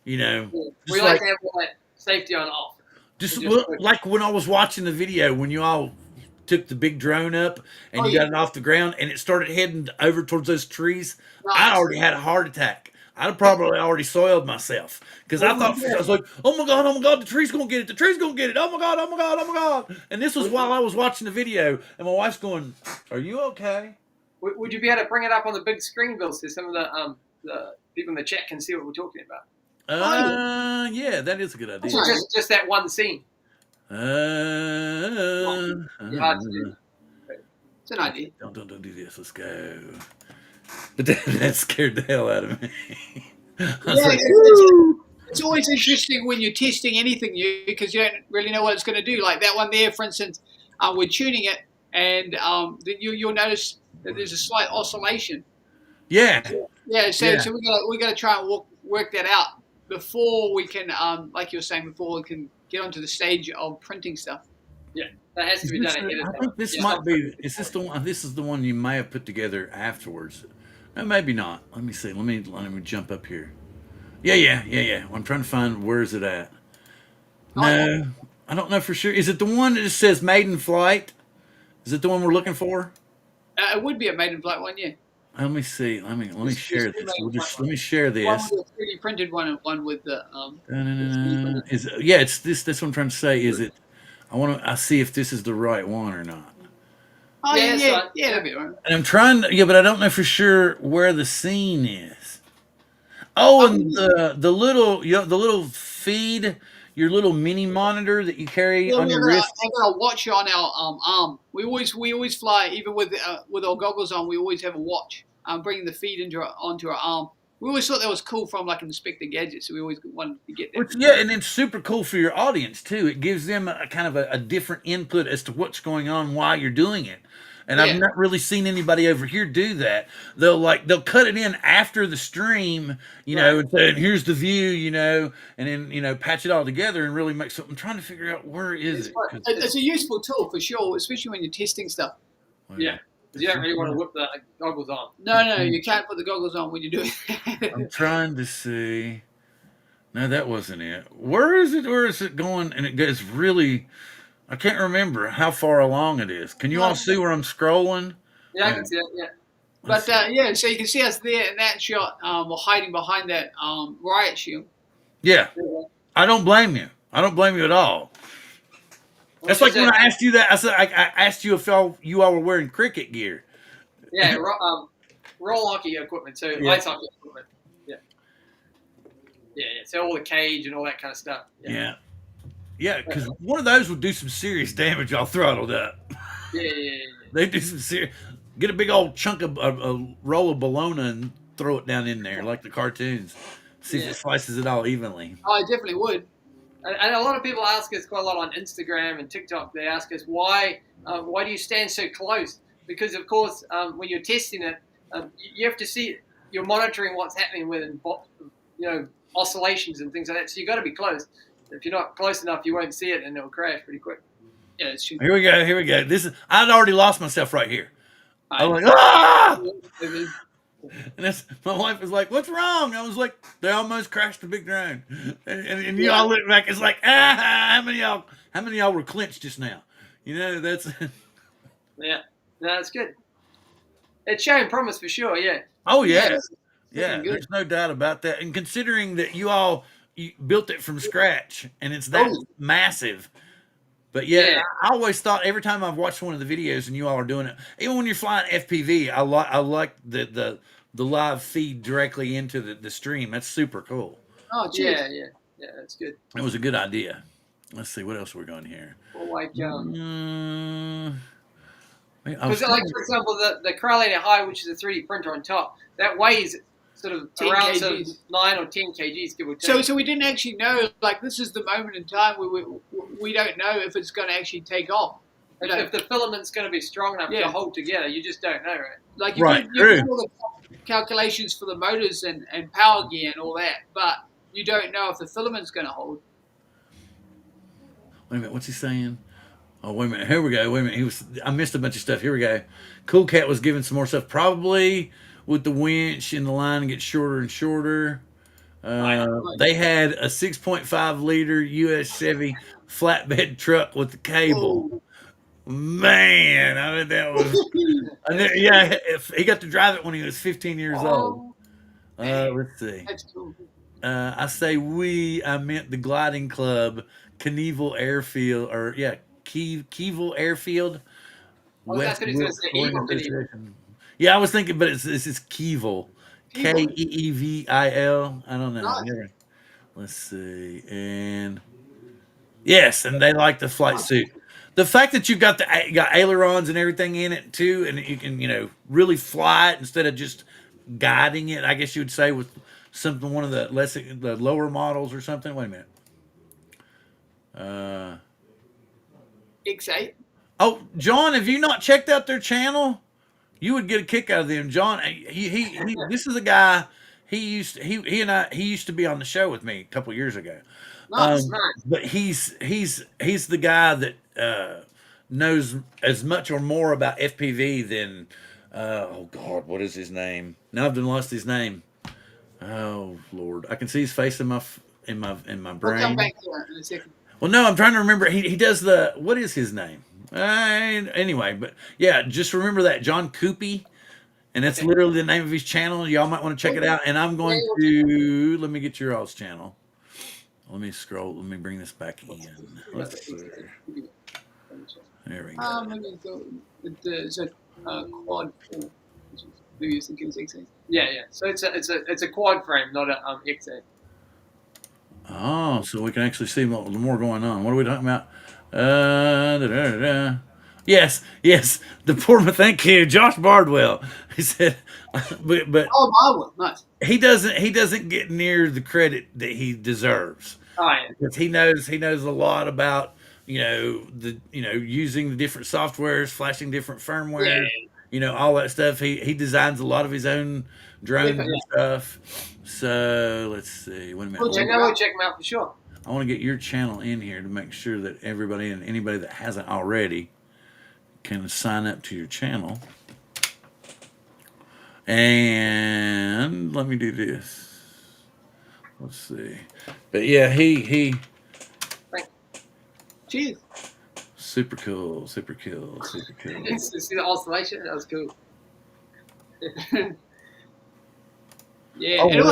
Yeah. Just We like to have all that safety on off. just like when I was watching the video when you all took the big drone up and you got it off the ground and it started heading over towards those trees. I already had a heart attack. I'd probably already soiled myself because I thought I was like, oh my god, the tree's gonna get it, the tree's gonna get it, oh my god. And this was while I was watching the video, and my wife's going, "Are you okay?" Would you be able to bring it up on the big screen, Bill, so some of the people in the chat can see what we're talking about? Yeah, that is a good idea. Just that one scene. It's an idea. Don't do this. Let's go. But that scared the hell out of me. It's always interesting when you're testing anything new because you don't really know what it's going to do. Like that one there, for instance, we're tuning it, and you'll notice that there's a slight oscillation. Yeah. Yeah. So we got to try and work that out before we can, like you were saying before, we can get onto the stage of printing stuff. Yeah, that has to be done ahead of time. I think this might be. Is this the one? This is the one you may have put together afterwards. No, maybe not. Let me see. Let me jump up here. Yeah. I'm trying to find where is it at. No, I don't know for sure. Is it the one that just says "Maiden Flight"? Is it the one we're looking for? It would be a maiden flight one, yeah. Let me see. Let me share this. Let me share this. One with the 3D printed one and one with the it's this. That's what I'm trying to say. Is it? I see if this is the right one or not. Oh yeah, that'd be right. And I'm trying to, but I don't know for sure where the scene is. Oh, and the little feed, your little mini monitor that you carry on your wrist. I got a watch on our arm. We always fly, even with our goggles on. We always have a watch. Bringing the feed onto our arm. We always thought that was cool from like Inspector Gadget, so we always wanted to get that. Yeah, and it's super cool for your audience too. It gives them a kind of a different input as to what's going on while you're doing it. And I've not really seen anybody over here do that. They'll cut it in after the stream, and say, here's the view, and then patch it all together and really make something. I'm trying to figure out where is it. It's a useful tool for sure, especially when you're testing stuff. Yeah. You don't really want to whip the goggles on. No, you can't put the goggles on when you do it. I'm trying to see. No, that wasn't it. Where is it? Where is it going? And it goes really. I can't remember how far along it is. Can you all see where I'm scrolling? Yeah, I can see that. Yeah. But so you can see us there in that shot. We're hiding behind that riot shield. Yeah, I don't blame you. I don't blame you at all. That's like when I asked you that. I said I asked you if you all were wearing cricket gear. Yeah, roll hockey equipment, so ice hockey equipment. Yeah. So all the cage and all that kind of stuff. Yeah, because one of those would do some serious damage all throttled up. Yeah. They do some serious. Get a big old chunk of a roll of bologna and throw it down in there like the cartoons. See if it slices it all evenly. Oh, I definitely would. And a lot of people ask us quite a lot on Instagram and TikTok. They ask us why do you stand so close? Because of course, when you're testing it, you have to see you're monitoring what's happening with oscillations and things like that. So you got to be close. If you're not close enough, you won't see it, and it'll crash pretty quick. Yeah, it's true. Here we go. I'd already lost myself right here. I'm like, ah! And my wife was like, "What's wrong?" I was like, "They almost crashed the big drone." And you all look back. It's like, how many of y'all were clinched just now? That's. Yeah, no, that's good. It's showing promise for sure. Yeah. Oh yeah. There's no doubt about that. And considering that you built it from scratch and it's that massive. But I always thought every time I've watched one of the videos and you all are doing it, even when you're flying FPV, I like the live feed directly into the stream. That's super cool. Oh, geez. Yeah, that's good. It was a good idea. Let's see what else we're going here. Well, like because like for example, the Correlator High, which is a 3D printer on top, that weighs sort of around sort of 9 or 10 kgs, give or take. So we didn't actually know, like, this is the moment in time where we don't know if it's going to actually take off. If the filament's going to be strong enough to hold together, you just don't know, right? Like, you do all the calculations for the motors and power gear and all that, but you don't know if the filament's going to hold. Wait a minute, what's he saying? Oh, wait a minute. Here we go. Wait a minute. I missed a bunch of stuff. Here we go. Cool Cat was giving some more stuff. Probably with the winch and the line gets shorter and shorter. They had a 6.5 liter US Chevy flatbed truck with the cable. Oh. Man, I mean that was. Yeah, if he got to drive it when he was 15 years old. Let's see. That's cool. I say I meant the gliding club, Knievel Airfield, or yeah, Kievel Airfield. I thought he was going to say Evil Knievel. Yeah, I was thinking, but it's Kievel. Keevil. I don't know. Nice. Let's see. And yes, and they like the flight suit. The fact that you've got got ailerons and everything in it too, and you can really fly it instead of just guiding it. I guess you would say with one of the lower models or something. Wait a minute. X8. Oh, John, have you not checked out their channel? You would get a kick out of them, John. He this is a guy. He used to be on the show with me a couple years ago. Nice. But he's the guy that knows as much or more about FPV than oh God, what is his name? Now I've lost his name. Oh Lord, I can see his face in my brain. We'll come back to it in a second. Well, no, I'm trying to remember. He does what is his name? Anyway, but yeah, just remember that John Coopy, and that's literally the name of his channel. Y'all might want to check it out. And I'm going to let me get your all's channel. Let me scroll. Let me bring this back in. Let's see. There we go. Maybe it's a quad. Maybe it's thinking it's X8. Yeah. So it's a quad frame, not a X8. Oh, so we can actually see more going on. What are we talking about? Yes, the poor man. Thank you, Josh Bardwell. He said, but oh, Bardwell, nice. He doesn't get near the credit that he deserves. Oh yeah, because he knows a lot about using the different softwares, flashing different firmware, all that stuff. He designs a lot of his own drones and stuff. So let's see. Wait a minute. We'll check him out for sure. I want to get your channel in here to make sure that everybody and anybody that hasn't already can sign up to your channel. And let me do this. Let's see. But yeah, he Cheers. Super cool. See the oscillation? That was cool. Yeah, and it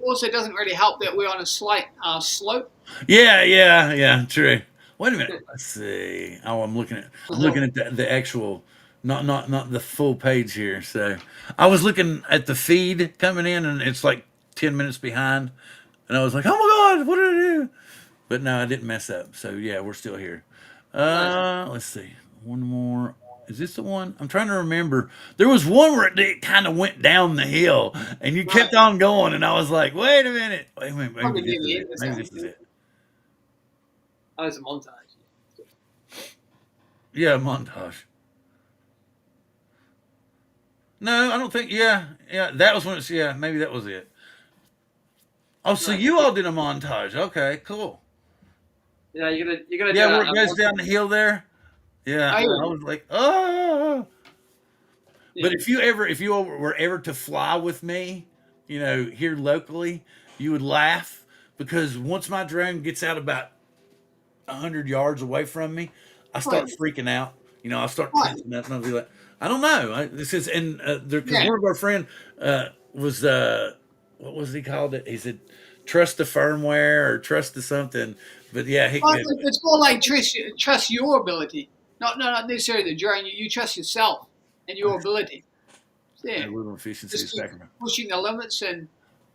also doesn't really help that we're on a slight slope. Yeah, true. Wait a minute. Let's see. Oh, I'm looking at the actual, not the full page here. So I was looking at the feed coming in, and it's like 10 minutes behind, and I was like, oh my God, what did I do? But no, I didn't mess up. So yeah, we're still here. Let's see. One more. Is this the one? I'm trying to remember. There was one where it kind of went down the hill, and you kept on going, and I was like, wait a minute. Maybe this is it. Oh, it's a montage. Yeah, montage. No, I don't think. Yeah, that was when it's. Yeah, maybe that was it. Oh, so you all did a montage. Okay, cool. Yeah, you're gonna. Yeah, where it goes down the hill there. Yeah, I was like, oh. Yeah. But if you were ever to fly with me, here locally, you would laugh because once my drone gets out about 100 yards away from me, I start freaking out. I start tensing up, and I'll be like, I don't know. One of our friend was what was he called it? He said, trust the firmware or trust the something. But yeah, it's more like trust your ability. Not necessarily the drone. You trust yourself and your ability. Yeah. A little efficiency is pushing the limits and.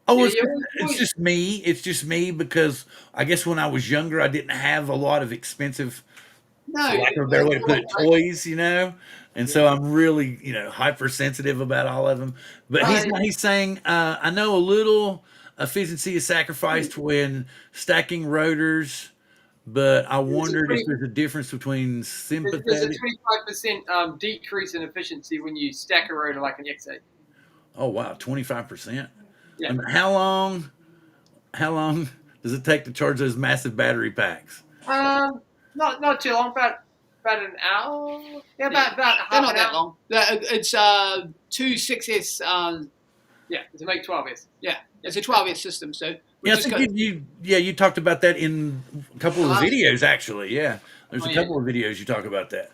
Oh, it's just me. It's just me because I guess when I was younger, I didn't have a lot of expensive. Lack of a better way to put it, toys, and so I'm really, hypersensitive about all of them. But he's saying, I know a little efficiency is sacrificed when stacking rotors. But I wondered if there's a difference between sympathetic. There's a 25% decrease in efficiency when you stack a rotor like an X8. Oh wow, 25%. Yeah. And how long? How long does it take to charge those massive battery packs? Not too long, about an hour. Yeah, about They're half not an that hour. long. It's two 6S. Yeah, to make 12s. Yeah, it's a 12S system. So we Yeah, I just think got you talked about that in a couple the of the last. videos actually. Yeah, there's Oh a yeah. couple of videos you talk about that.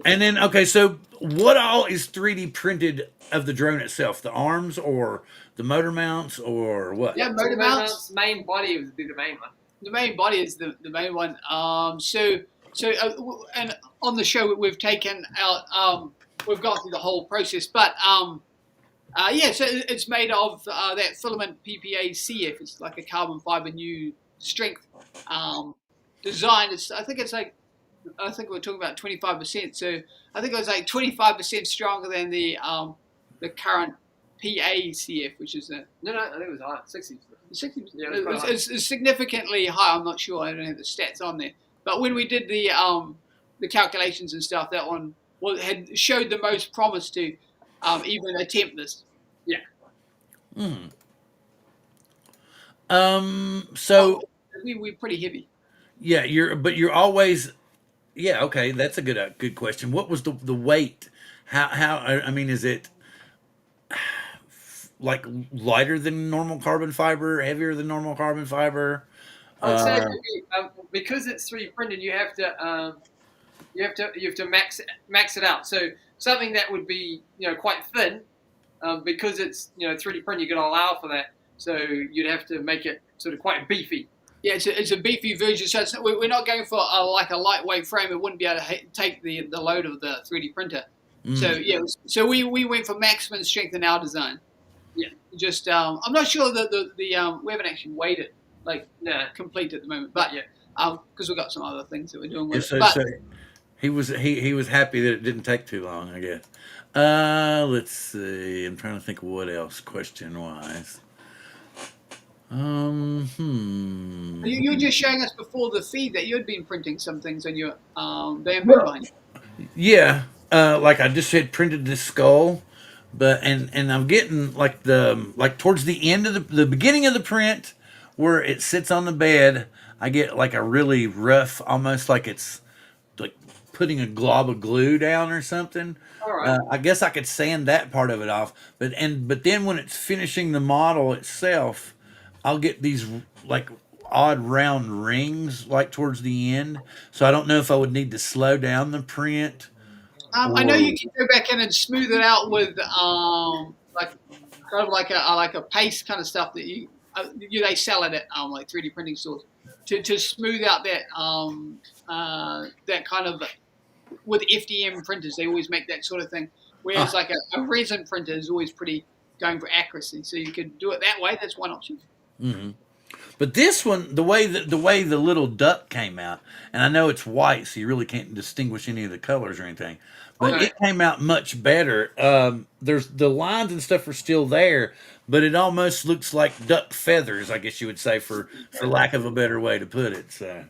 And then okay, so what all is 3D printed of the drone itself? The arms or the motor mounts or what? Yeah, So motor mounts. main body would be the main one. The main body is the main one. And on the show we've taken out. We've gone through the whole process, but yeah. So it's made of that filament PPA CF. It's like a carbon fiber new strength design. I think we're talking about 25%. So I think it was like 25% stronger than the current PACF, which is the No, I think it was higher. 60. 60. Yeah, it was quite high. It's significantly high. I'm not sure. I don't have the stats on there. But when we did the calculations and stuff, that one had showed the most promise to even attempt this. Yeah. Hmm. So We're pretty heavy. yeah, you're always yeah. Okay, that's a good question. What was the weight? How I mean, is it like lighter than normal carbon fiber, heavier than normal carbon fiber? I would say it Uh, would be, because it's 3D printed, you have to max it out. So something that would be quite thin, because it's 3D printed, you're going to allow for that. So you'd have to make it sort of quite beefy. Yeah, it's a beefy version. So we're not going for like a lightweight frame. It wouldn't be able to take the load of the 3D printer. So mm. yeah, so we went for maximum strength in our design. Yeah. Just I'm not sure that the we haven't actually weighed it like No. complete at the moment, but Yeah. because we've got some other things that we're doing Yeah, with it. But so he was happy that it didn't take too long, I guess. Let's see. I'm trying to think of what else question wise. you were just showing us before the feed that you'd been printing some things on your bamboo line. Yeah, like I just had printed this skull, but and I'm getting like towards the end of the beginning of the print where it sits on the bed, I get like a really rough, almost like it's like putting a glob of glue down or something. All right. I guess I could sand that part of it off, but then when it's finishing the model itself, I'll get these like odd round rings like towards the end. So I don't know if I would need to slow down the print I know or you can go back in and smooth it out with like kind of like a paste kind of stuff that they sell it at like 3D printing stores to smooth out that kind of with FDM printers they always make that sort of thing. Whereas ah, like a resin printer is always pretty going for accuracy, so you could do it that way. That's one option. mhm. But this one, the way the little duck came out, and I know it's white, so you really can't distinguish any of the colors or anything. But Okay. it came out much better. There's the lines and stuff are still there, but it almost looks like duck feathers, I guess you would say, for lack of a better way to put it. So,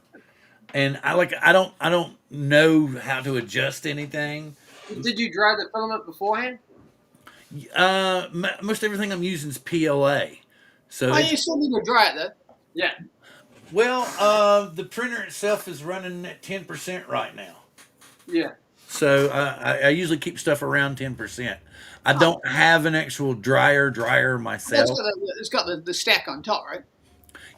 and I don't know how to adjust anything. Did you dry the filament beforehand? Most everything I'm using is PLA. So Oh, it's you still need to dry it though. Yeah. well, the printer itself is running at 10% right now. Yeah. So I usually keep stuff around 10%. I Oh, don't have an actual dryer that's myself. got it's got the stack on top, right?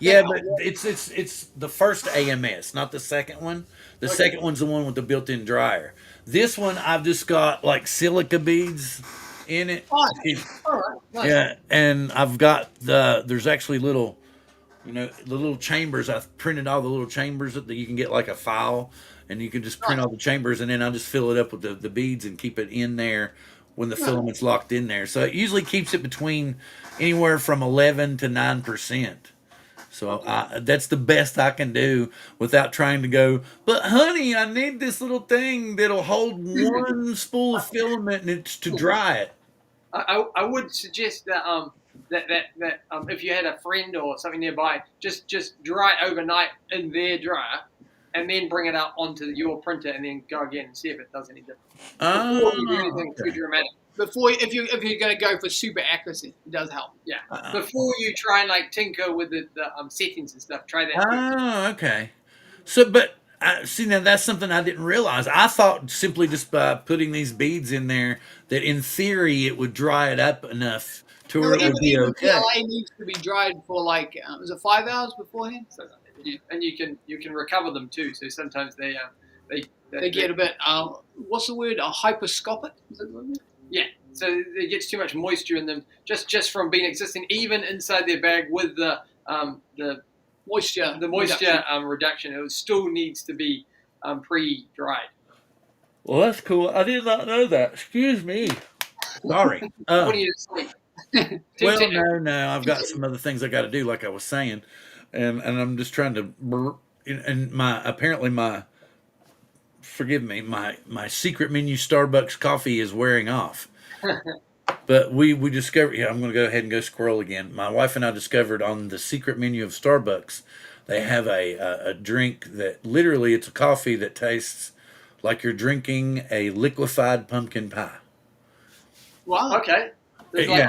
That Yeah, helps. but it's the first AMS, not the second one. The Okay. second one's the one with the built-in dryer. This one I've just got like silica beads in it. Nice. All right. Nice. Yeah, and I've got there's actually little, the little chambers. I've printed all the little chambers that you can get like a file, and you can just print Nice. all the chambers, and then I'll just fill it up with the beads and keep it in there when the Nice. filament's locked in there. So it usually keeps it between anywhere from 11 to 9%. So that's the best I can do without trying to go. But honey, I need this little thing that'll hold one spool of filament, and it's to dry it. I would suggest that if you had a friend or something nearby, just dry it overnight in their dryer, and then bring it out onto your printer, and then go again and see if it does any different. Oh, Before you do anything too okay. dramatic. if you're going to go for super accuracy, it does help. Yeah. Before you try and like tinker with the settings and stuff, try that. Oh, okay. So, but see, now that's something I didn't realize. I thought simply just by putting these beads in there that in theory it would dry it up enough to No, where it would be even okay. PLA needs to be dried for like was it 5 hours beforehand? And you can recover them too. So sometimes they get a bit what's the word? Hyperscopic? Is that the word? Yeah. So it gets too much moisture in them just from being existing even inside their bag with the moisture reduction. It still needs to be pre-dried. Well, that's cool. I did not know that. Excuse me. Sorry. What do you sleep? Well, no. I've got some other things I got to do, like I was saying, and I'm just trying to. And forgive me, my secret menu Starbucks coffee is wearing off. But we discovered. Yeah, I'm going to go ahead and go squirrel again. My wife and I discovered on the secret menu of Starbucks, they have a drink that literally it's a coffee that tastes like you're drinking a liquefied pumpkin pie. Wow. Okay. It's like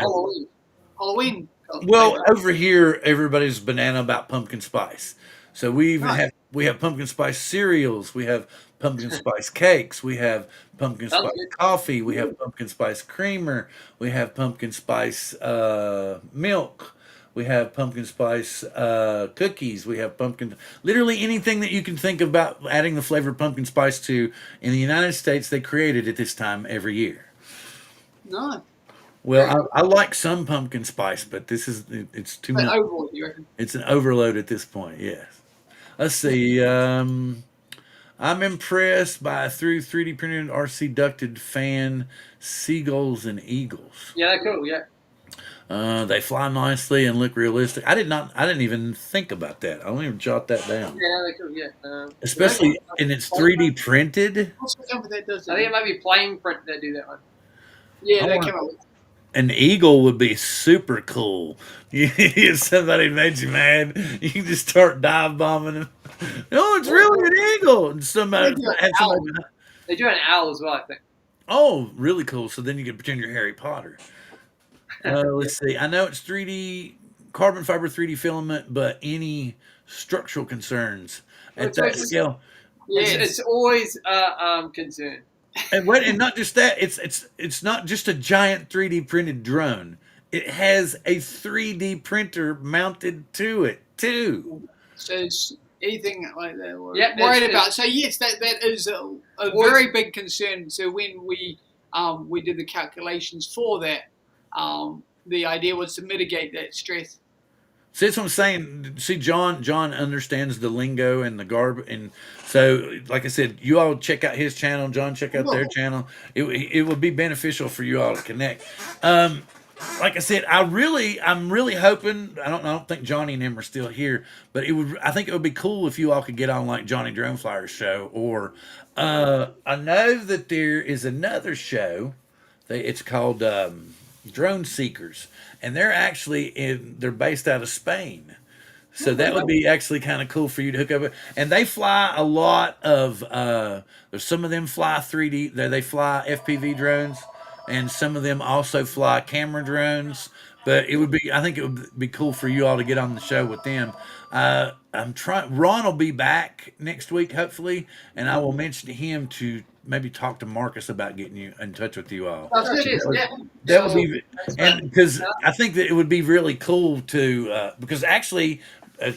Halloween. Well, over here, everybody's banana about pumpkin spice. So we even have pumpkin spice cereals. We have pumpkin spice cakes. We have pumpkin spice coffee. We have pumpkin spice creamer. We have pumpkin spice milk. We have pumpkin spice cookies. We have literally anything that you can think about adding the flavored pumpkin spice to. In the United States, they create it at this time every year. No. Well, I like some pumpkin spice, but it's too much. Overload, you reckon? It's an overload at this point, yes. Let's see. I'm impressed by through 3D printed RC ducted fan seagulls and eagles. Yeah, they're cool. Yeah. They fly nicely and look realistic. I didn't even think about that. I don't even jot that down. Yeah, they're cool. Yeah. Especially, and it's 3D printed. What's the company that does that? I think it might be Plain Print that do that one. Yeah, they came up with. An eagle would be super cool. If somebody made you mad, you can just start dive bombing them. No, it's really an eagle. And somebody They do an owl as well, I think. Oh, really cool. So then you can pretend you're Harry Potter. Let's see. I know it's 3D carbon fiber 3D filament, but any structural concerns at that scale? It's always a concern. And not just that, it's not just a giant 3D printed drone. It has a 3D printer mounted to it too. So it's anything like that we're worried about. So yes, that is a very big concern. So when we did the calculations for that, the idea was to mitigate that stress. See, that's what I'm saying. See, John understands the lingo and the garb, and so, like I said, you all check out his channel. John, check out their channel. It would be beneficial for you all to connect. Like I said, I'm really hoping. I don't think Johnny and him are still here, but I think it would be cool if you all could get on like Johnny Drone Flyer's show, or I know that there is another show. It's called Drone Seekers. And they're based out of Spain. So that would be actually kind of cool for you to hook up with. And they fly a lot of, there's some of them fly 3D, they fly FPV drones, and some of them also fly camera drones. But I think it would be cool for you all to get on the show with them. Ron will be back next week, hopefully, and I will mention to him to maybe talk to Marcus about getting you in touch with you all. That would be, and because I think that it would be really cool to, because actually,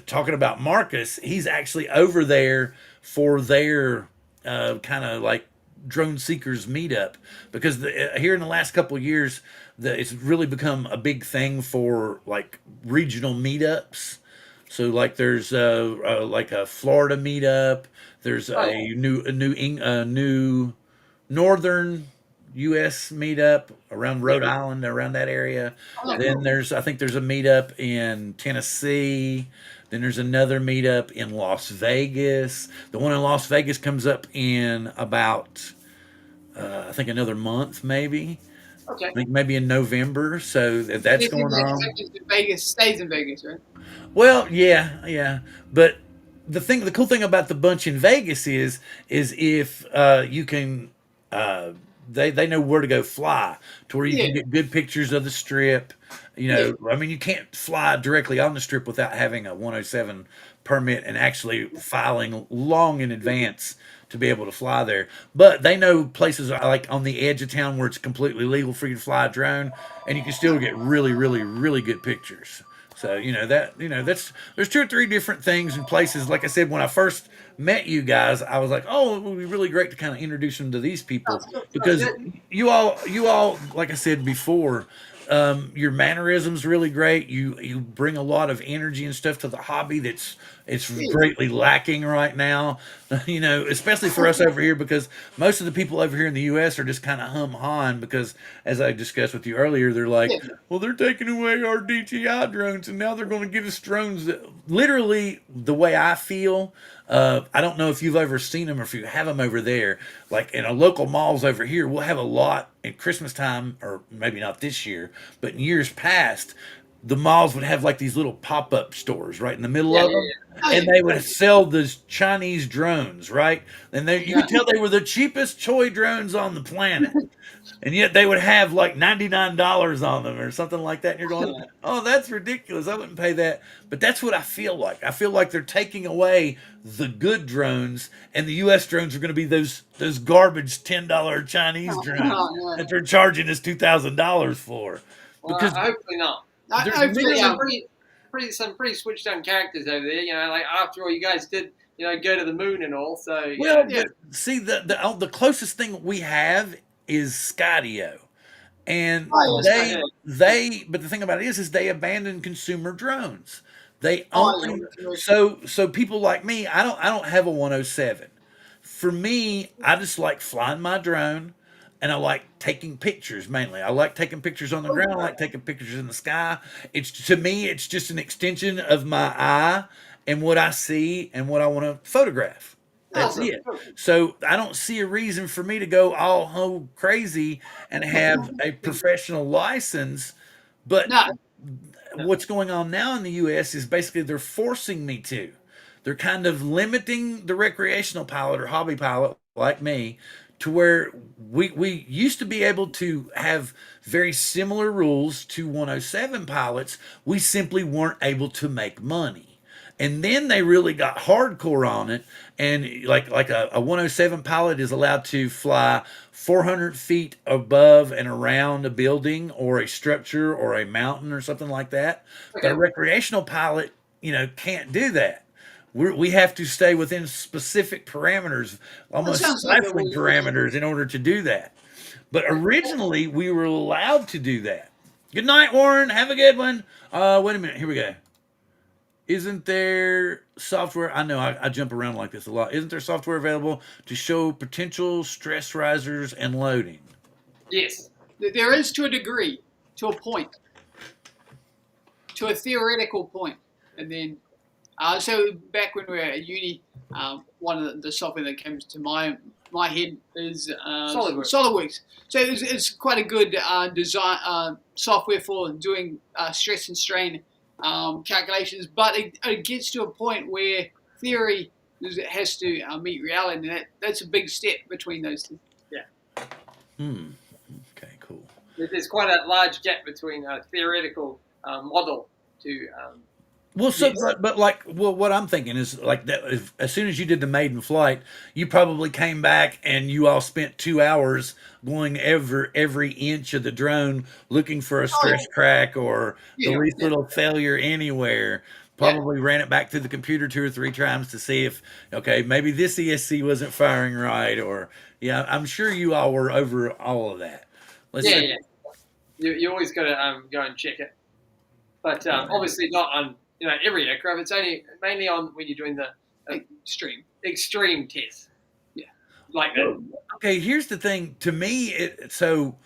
talking about Marcus, he's actually over there for their kind of like drone seekers meetup, because here in the last couple of years, it's really become a big thing for like regional meetups. So like there's like a Florida meetup. There's a new northern U.S. meetup around Rhode Island, around that area. Then I think there's a meetup in Tennessee. Then there's another meetup in Las Vegas. The one in Las Vegas comes up in about I think another month, maybe. Okay. I think maybe in November. So that's going on. Vegas stays in Vegas, right? Well, yeah, but the cool thing about the bunch in Vegas is if you can, they know where to go fly to where you Yeah, can get good pictures of the strip. You yeah. know, I mean, you can't fly directly on the strip without having a 107 permit and actually filing long in advance to be able to fly there. But they know places like on the edge of town where it's completely legal for you to fly a drone, and you can still get really, really, really good pictures. So that's there's two or three different things and places. Like I said, when I first met you guys, I was like, oh, it would be really great to kind of introduce them to these people Sounds because good. you all, like I said before, your mannerisms really great. You bring a lot of energy and stuff to the hobby that's it's greatly lacking right now. You know, especially for us over here because most of the people over here in the U.S. are just kind of hum hawing because, as I discussed with you earlier, they're like, Yeah. well, they're taking away our DJI drones and now they're going to give us drones that literally the way I feel. I don't know if you've ever seen them or if you have them over there. Like in a local malls over here, we'll have a lot at Christmas time, or maybe not this year, but in years past, the malls would have like these little pop-up stores right in the middle Yeah, of yeah, them, Oh, and yeah. they would sell those Chinese drones, right? And you Yeah. could tell they were the cheapest toy drones on the planet. And yet they would have like $99 on them or something like that. And you're going, yeah. oh, that's ridiculous. I wouldn't pay that. But that's what I feel like. I feel like they're taking away the good drones, and the U.S. drones are going to be those garbage $10 Chinese drones Oh, that they're charging us $2,000 for. Well, Because hopefully not. no. there's Hopefully, Some literally pretty switched on characters over there. You know, like after all, you guys did go to the moon and all. So well, yeah, yeah. but see the closest thing we have is Skydio. And Oh, yes, I yeah, but the thing about it is they abandoned consumer drones. They Oh, yeah. only Commercial. so people like me, I don't have a 107. For me, I just like flying my drone and I like taking pictures mainly. I like taking pictures on the Oh, ground, I like taking pictures in the sky. It's to me it's just an extension of my eye and what I see and what I want to photograph. That's awesome. it. So I don't see a reason for me to go all whole crazy and have a professional license. But no. No. what's going on now in the U.S. is basically they're forcing me to. They're kind of limiting the recreational pilot or hobby pilot like me to where we used to be able to have very similar rules to 107 pilots. We simply weren't able to make money. And then they really got hardcore on it, and like a 107 pilot is allowed to fly 400 feet above and around a building or a structure or a mountain or something like that. But a Okay. recreational pilot, can't do that. We have to stay within specific parameters, That almost sounds like a stifling really good idea. parameters, in order to do that. But originally, we were allowed to do that. Good night, Warren. Have a good one. Wait a minute. Here we go. Isn't there software? I know I jump around like this a lot. Isn't there software available to show potential stress risers and loading? Yes. There is to a degree, to a point, to a theoretical point, and then so back when we were at uni, one of the software that came to my head is SolidWorks. SolidWorks. So it's quite a good design software for doing stress and strain calculations, but it gets to a point where theory has to meet reality, and that's a big step between those two. Yeah. Okay, cool. There's quite a large gap between a theoretical model to. Well, so Yes. well, what I'm thinking is like that. As soon as you did the maiden flight, you probably came back and you all spent 2 hours going every inch of the drone looking for a stress crack or the Yeah, least yeah, little failure anywhere. yeah. Probably ran it back through the computer 2 or 3 times to see if okay, maybe this ESC wasn't firing right, or yeah, I'm sure you all were over all of that. Let's Yeah, see. yeah. You always got to go and check it, but obviously not on every aircraft. It's only mainly on when you're doing the extreme tests. Yeah. Like that. Okay, here's the thing. To me, so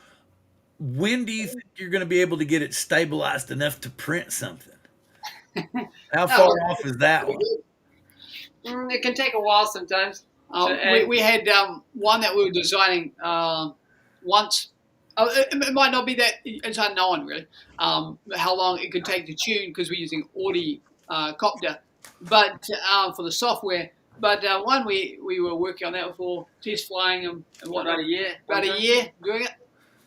when do you think you're going to be able to get it stabilized enough to print something? How far off is that one? It can take a while sometimes. We had one that we were designing once. It might not be that, it's unknown really, how long it could take to tune because we're using Audi copter. but for the software. But one we were working on that for test flying and whatnot. About a year. About a year doing it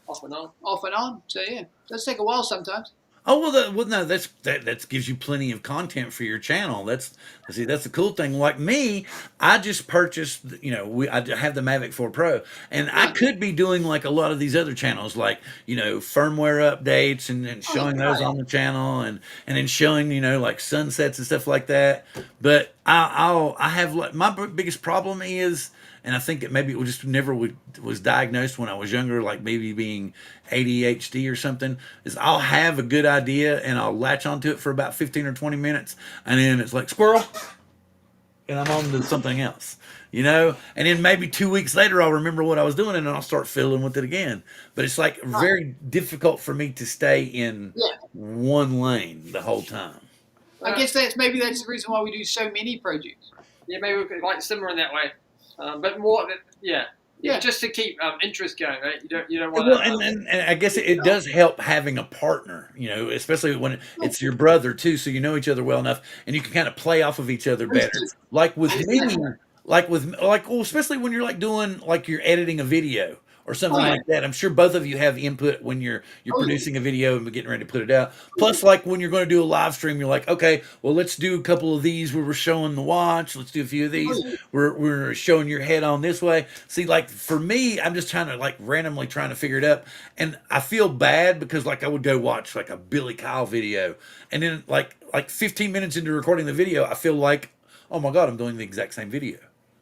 Off and on. off and on. So yeah, it does take a while sometimes. Oh well, no, that gives you plenty of content for your channel. That's the cool thing. Like me, I just purchased, I have the Mavic 4 Pro, and I could be doing like a lot of these other channels, like firmware updates and showing those on the channel, and then showing like sunsets and stuff like that. But I have like my biggest problem is. And I think that maybe it just never was diagnosed when I was younger, like maybe being ADHD or something, is I'll have a good idea and I'll latch onto it for about 15 or 20 minutes. And then it's like, squirrel. And I'm on to something else, And then maybe 2 weeks later, I'll remember what I was doing and then I'll start fiddling with it again. But it's like very difficult for me to stay in one lane the whole time. I guess that's the reason why we do so many projects. Yeah, maybe we could like similar in that way. But more, just to keep interest going, right? You don't want. Well, and I guess it does help having a partner, especially when it's your brother too, so you know each other well enough, and you can kind of play off of each other better. Like with me, especially when you're like doing like you're editing a video or something like that. I'm sure both of you have input when you're producing a video and getting ready to put it out. Plus, like when you're going to do a live stream, you're like, okay, well, let's do a couple of these where we're showing the watch. Let's do a few of these. We're showing your head on this way. See, like for me, I'm just trying to like randomly trying to figure it out. And I feel bad because like I would go watch like a Billy Kyle video. And then like 15 minutes into recording the video, I feel like, oh my God, I'm doing the exact same video,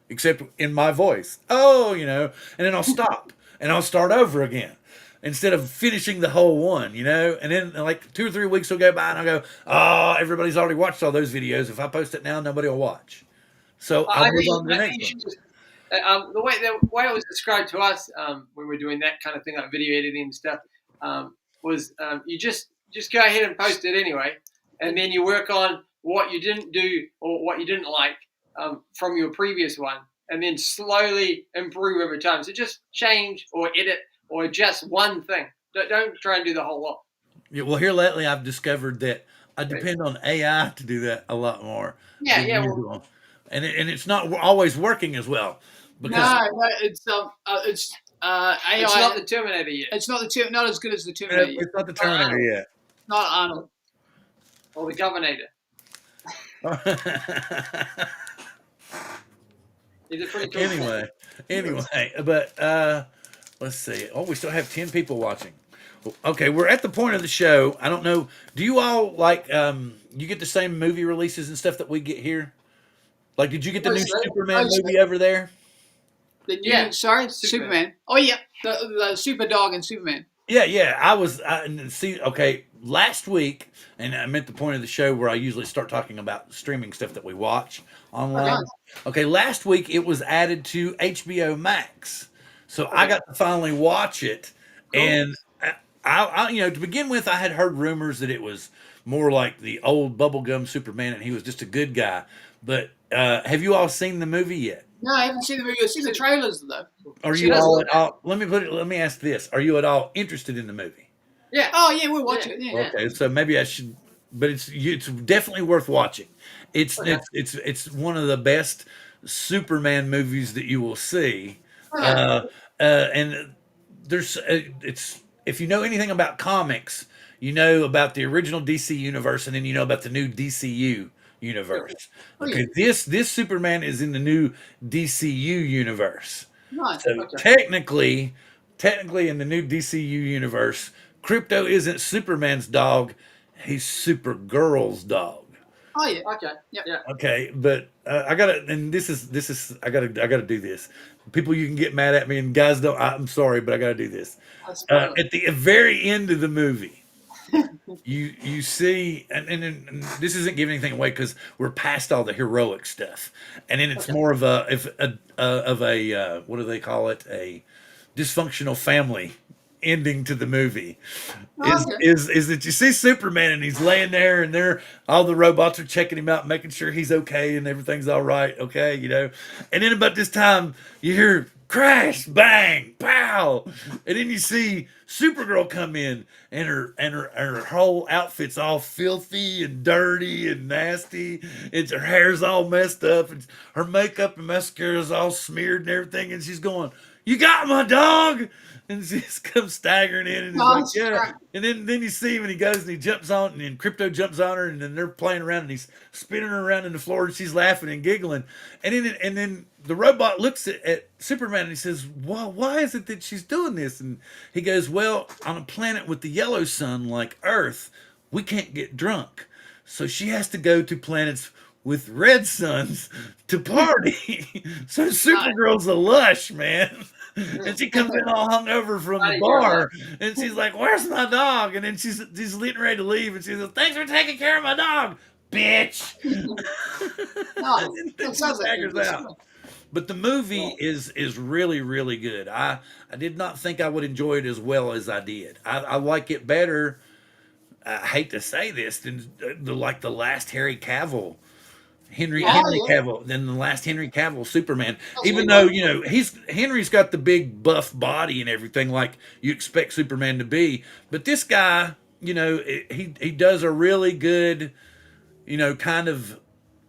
except in my voice. Oh, and then I'll stop. And I'll start over again instead of finishing the whole one, And then like 2 or 3 weeks will go by and I'll go, oh, everybody's already watched all those videos. If I post it now, nobody will watch. So I'll move on to the next one. The way it was described to us when we're doing that kind of thing, like video editing and stuff, was you just go ahead and post it anyway. And then you work on what you didn't do or what you didn't like from your previous one. And then slowly improve over time. So just change or edit or adjust one thing. Don't try and do the whole lot. Yeah, well, here lately I've discovered that I depend on AI to do that a lot more. Yeah. Well, and it's not always working as well. Because no, it's AI. It's not the Terminator yet. It's not not as good as the Terminator. It's not the Terminator yet. Not Arnold. Or the Governator. Cool anyway, but let's see. Oh, we still have 10 people watching. Okay, we're at the point of the show. I don't know. Do you all like you get the same movie releases and stuff that we get here? Like, did you get the new Superman movie over there? The new, sorry, Superman. Oh yeah, the Super Dog and Superman. Yeah. Okay, last week, and I'm at the point of the show where I usually start talking about streaming stuff that we watch online. Okay, last week it was added to HBO Max, so I got to finally watch it. Cool. And I to begin with, I had heard rumors that it was more like the old bubblegum Superman, and he was just a good guy. But have you all seen the movie yet? No, I haven't seen the movie. I've seen the trailers though. Are you all at all? Let me ask this: are you at all interested in the movie? Yeah. Oh yeah, we'll watch it. Yeah. Okay, so maybe I should, but it's definitely worth watching. It's one of the best Superman movies that you will see. And there's it's if you know anything about comics, you know about the original DC universe, and then you know about the new DCU universe. Okay, this Superman is in the new DCU universe. Nice. So technically in the new DCU universe, Krypto isn't Superman's dog; he's Supergirl's dog. Oh yeah. Okay. Yeah. Okay, but I gotta, and this is I gotta do this. People, you can get mad at me, and guys don't. I'm sorry, but I gotta do this. At the very end of the movie, you see, and this isn't giving anything away because we're past all the heroic stuff, and then it's more of a what do they call it, a dysfunctional family ending to the movie. Is that you see Superman and he's laying there and all the robots are checking him out, making sure he's okay and everything's all right, okay, and then about this time you hear crash, bang, pow, and then you see Supergirl come in, and her whole outfit's all filthy and dirty and nasty. Her hair's all messed up, and her makeup and mascara's all smeared and everything. And she's going, "You got my dog!" And she just comes staggering in, and he's like, "Yeah." And then you see him, and he goes and he jumps on, and then Crypto jumps on her, and then they're playing around, and he's spinning her around in the floor, and she's laughing and giggling. And then the robot looks at Superman and he says, "Well, why is it that she's doing this?" And he goes, "Well, on a planet with the yellow sun like Earth, we can't get drunk. So she has to go to planets with red suns to party." So Supergirl's a lush, man. And she comes in all hungover from the bar, and she's like, "Where's my dog?" And then she's getting ready to leave, and she says, "Thanks for taking care of my dog, bitch." No, And that then she sounds like staggers out. But the movie is really, really good. I did not think I would enjoy it as well as I did. I like it better. I hate to say this, than the last Henry Cavill, than the last Henry Cavill Superman. Even though Henry's got the big buff body and everything like you expect Superman to be, but this guy, he does a really good, kind of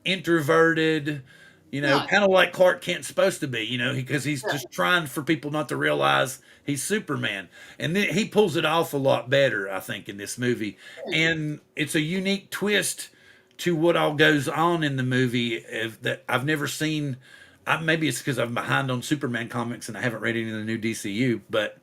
introverted, kind of like Clark Kent's supposed to be, because he's just trying for people not to realize he's Superman. And then he pulls it off a lot better, I think, in this movie. And it's a unique twist to what all goes on in the movie that I've never seen. Maybe it's because I'm behind on Superman comics and I haven't read any of the new DCU, but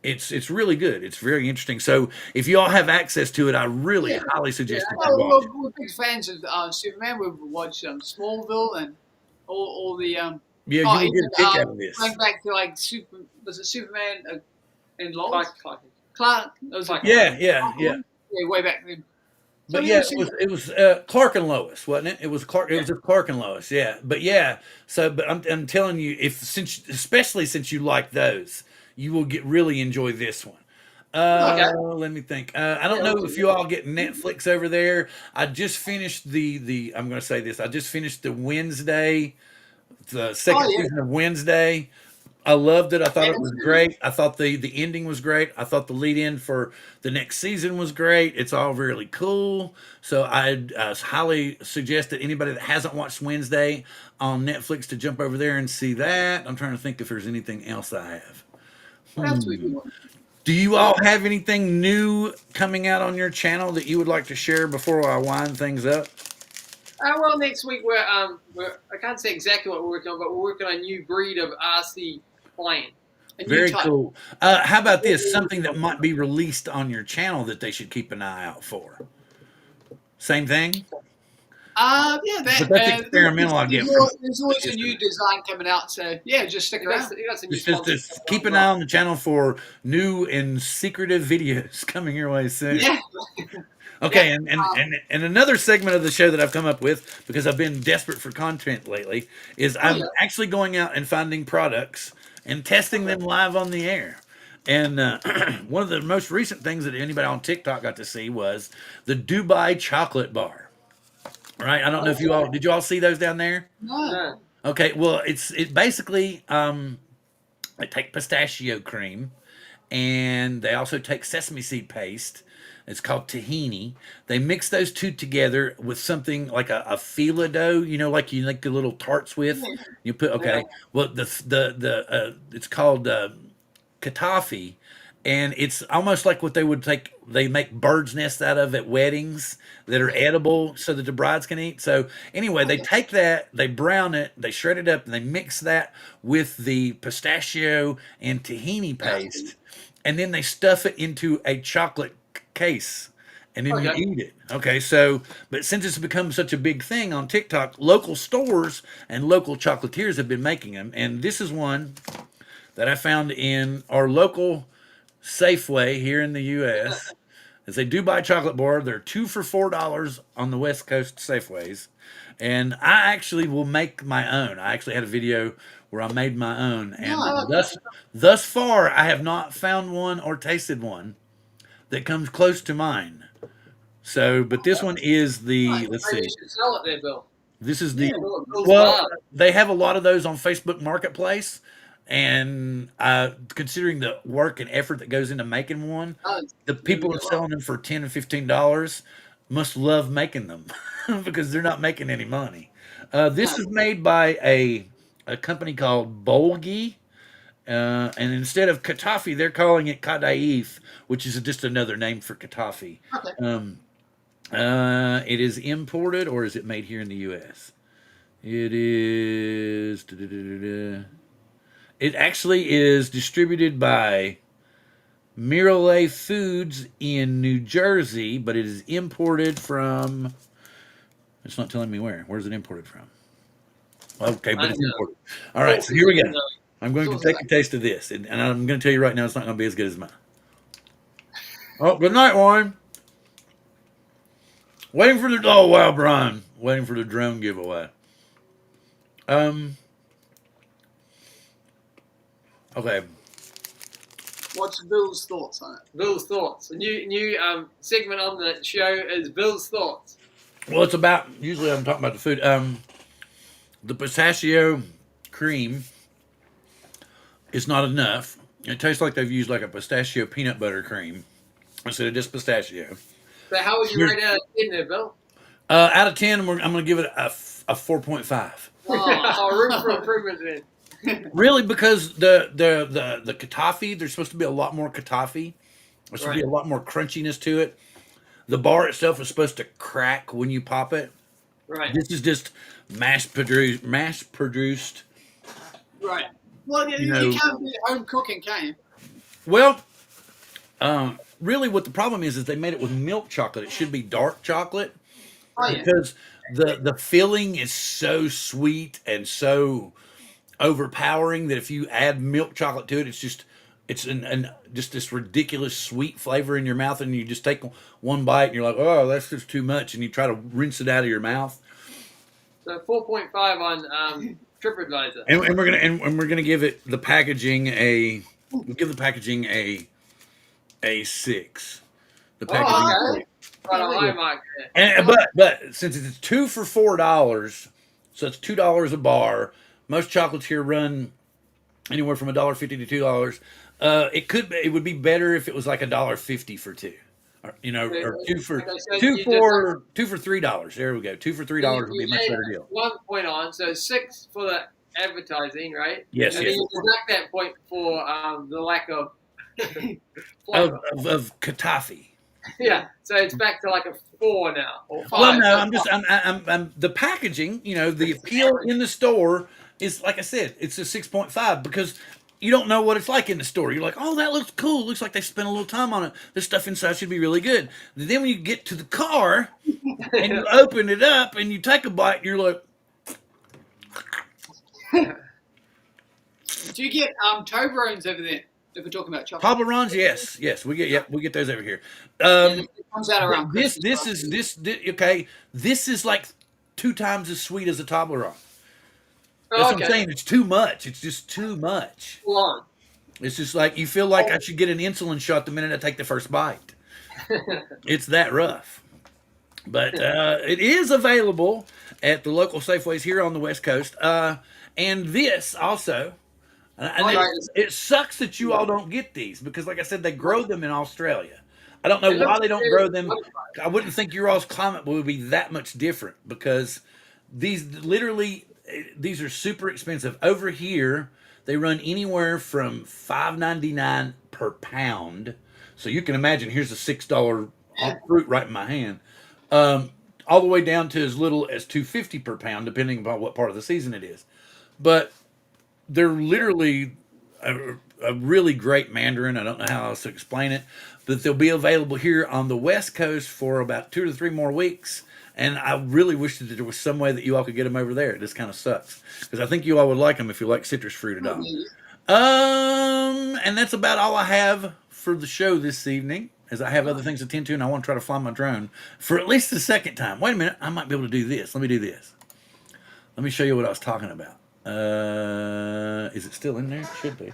it's really good. It's very interesting. So if you all have access to it, I really highly suggest that you watch it. We're big fans of Superman. We've watched Smallville and all the Yeah, you will get a kick out of this. Going back to like was it Superman in Lois? Clark. That was like Yeah, way back then. But yeah, it was Clark and Lois, wasn't it? It was Clark. It was just Clark and Lois. Yeah, but yeah. So, but I'm telling you, especially since you like those, you will really enjoy this one. Let me think. I don't know if you all get Netflix over there. I just finished I'm going to say this. I just finished the second season of Wednesday. I loved it. I thought it was great. I thought the ending was great. I thought the lead in for the next season was great. It's all really cool. So I'd highly suggest that anybody that hasn't watched Wednesday on Netflix to jump over there and see that. I'm trying to think if there's anything else I have. Do you all have anything new coming out on your channel that you would like to share before I wind things up? Well, next week we're I can't say exactly what we're working on, but we're working on a new breed of RC plane. Very cool. How about this? Something that might be released on your channel that they should keep an eye out for. Same thing? But that's experimental, I guess. There's always a new design coming out, so yeah, just stick around. Just keep an eye on the channel for new and secretive videos coming your way soon. Yeah. Okay, and another segment of the show that I've come up with, because I've been desperate for content lately, is I'm actually going out and finding products and testing them live on the air. And one of the most recent things that anybody on TikTok got to see was the Dubai chocolate bar. Right? I don't know if did you all see those down there? No. Okay, well, it basically, they take pistachio cream, and they also take sesame seed paste. It's called tahini. They mix those two together with something like a fila dough, like you make the little tarts with. You put well, it's called katafi, and it's almost like what they make birds' nests out of at weddings that are edible so that the brides can eat. So anyway, they take that, they brown it, they shred it up, and they mix that with the pistachio and tahini paste, and then they stuff it into a chocolate case, and then you eat it. Okay, so, but since it's become such a big thing on TikTok, local stores and local chocolatiers have been making them, and this is one that I found in our local Safeway here in the U.S. It's a Dubai chocolate bar. They're 2 for $4 on the West Coast Safeways, and I actually will make my own. I actually had a video where I made my own, and thus far I have not found one or tasted one that comes close to mine. So, but this one is let's see. You should sell it there, Bill. This is they have a lot of those on Facebook Marketplace, And considering the work and effort that goes into making one, the people who are selling them for $10 and $15 must love making them because they're not making any money. This is made by a company called Bolgi. And instead of Katafi, they're calling it Kadaif, which is just another name for Katafi. Okay. It is imported, or is it made here in the U.S.? It is. It actually is distributed by Mirale Foods in New Jersey, but it is imported from. It's not telling me where. Where's it imported from? Okay, but it's imported. All right, so here we go. I'm going to take a taste of this, and I'm going to tell you right now, it's not going to be as good as mine. Oh, good night, Warren. Waiting for the. Oh wow, Brian. Waiting for the drone giveaway. Okay. What's Bill's thoughts on it? Bill's thoughts. A new segment on the show is Bill's thoughts. Well, it's about. Usually, I'm talking about the food. The pistachio cream is not enough. It tastes like they've used like a pistachio peanut butter cream instead of just pistachio. So, how would you rate out of 10 there, Bill? Out of 10, I'm going to give it a 4.5. Oh, room for improvement then. Really, because the Katafi, there's supposed to be a lot more Katafi. There's supposed to be a lot more crunchiness to it. The bar itself is supposed to crack when you pop it. Right. This is just mass produced. Right. Well, you can't do home cooking, can you? Well, really, what the problem is they made it with milk chocolate. It should be dark chocolate because the filling is so sweet and so overpowering that if you add milk chocolate to it, it's just just this ridiculous sweet flavor in your mouth, and you just take one bite and you're like, oh, that's just too much, and you try to rinse it out of your mouth. So 4.5 on TripAdvisor, and we're gonna give it the packaging we'll give the packaging a 6. The packaging. Quite a high mark there. And, but since it's 2 for $4, so it's $2 a bar. Most chocolates here run anywhere from $1.50 to $2. It would be better if it was like $1.50 for 2, or, or two for $3. There we go. 2 for $3 would be a much better deal. 1 point on, so 6 for the advertising, right? Yes, and yes. then you deduct that point for the lack of of Katafi. Yeah, so it's back to like a 4 now, or 5. Well, no, I'm the packaging. The appeal in the store is, like I said, it's a 6.5 because you don't know what it's like in the store. You're like, oh, that looks cool. Looks like they spent a little time on it. The stuff inside should be really good. Then when you get to the car and you open it up and you take a bite, and you're like, do you get Toblerones over there? If we're talking about chocolate, Toblerones, yes, we get those over here. It comes out around this okay. This is like 2 times as sweet as a Toblerone. That's what I'm saying. It's too much. It's just too much. Long. It's just like you feel like I should get an insulin shot the minute I take the first bite. It's that rough. But it is available at the local Safeways here on the West Coast. And this also, it sucks that you all don't get these because, like I said, they grow them in Australia. I don't know why they don't grow them. I wouldn't think your all's climate would be that much different because these are super expensive. Over here, they run anywhere from $5.99 per pound. So you can imagine, here's a $6 fruit right in my hand, all the way down to as little as $2.50 per pound, depending upon what part of the season it is. But they're literally a really great mandarin. I don't know how else to explain it, but they'll be available here on the West Coast for about 2 to 3 more weeks. And I really wish that there was some way that you all could get them over there. It just kind of sucks because I think you all would like them if you like citrus fruit at all. And that's about all I have for the show this evening, as I have other things to attend to, and I want to try to fly my drone for at least the second time. Wait a minute, I might be able to do this. Let me do this. Let me show you what I was talking about. Is it still in there? It should be.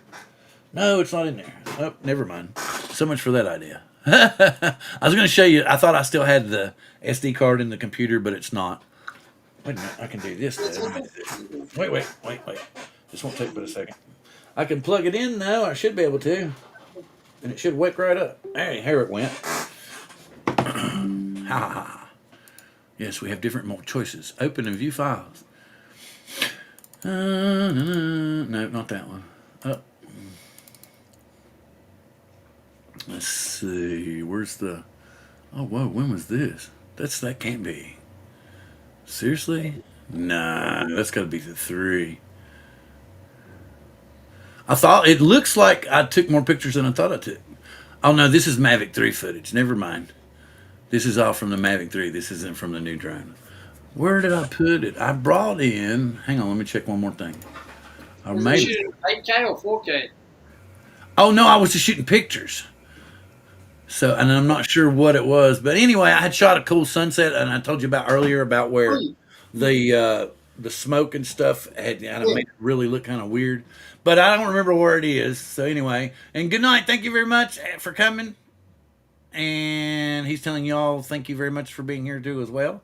No, it's not in there. Oh, never mind. So much for that idea. I was going to show you. I thought I still had the SD card in the computer, but it's not. Wait a minute. I can do this. Wait. This won't take but a second. I can plug it in now. I should be able to. And it should wake right up. Hey, here it went. Ha ha ha. Yes, we have different more choices. Open and view files. No, not that one. Oh. Let's see. Where's the... Oh, whoa, when was this? That can't be. Seriously? Nah, that's got to be the 3. I thought... It looks like I took more pictures than I thought I took. Oh, no, this is Mavic 3 footage. Never mind. This is all from the Mavic 3. This isn't from the new drone. Where did I put it? I brought in... Hang on, let me check one more thing. I Was made it shooting 8K or 4K? Oh, no, I was just shooting pictures. So, and I'm not sure what it was. But anyway, I had shot a cool sunset, and I told you about earlier about where the smoke and stuff had kind of made it really look kind of weird. But I don't remember where it is. So anyway, and good night. Thank you very much for coming. And he's telling y'all thank you very much for being here too as well.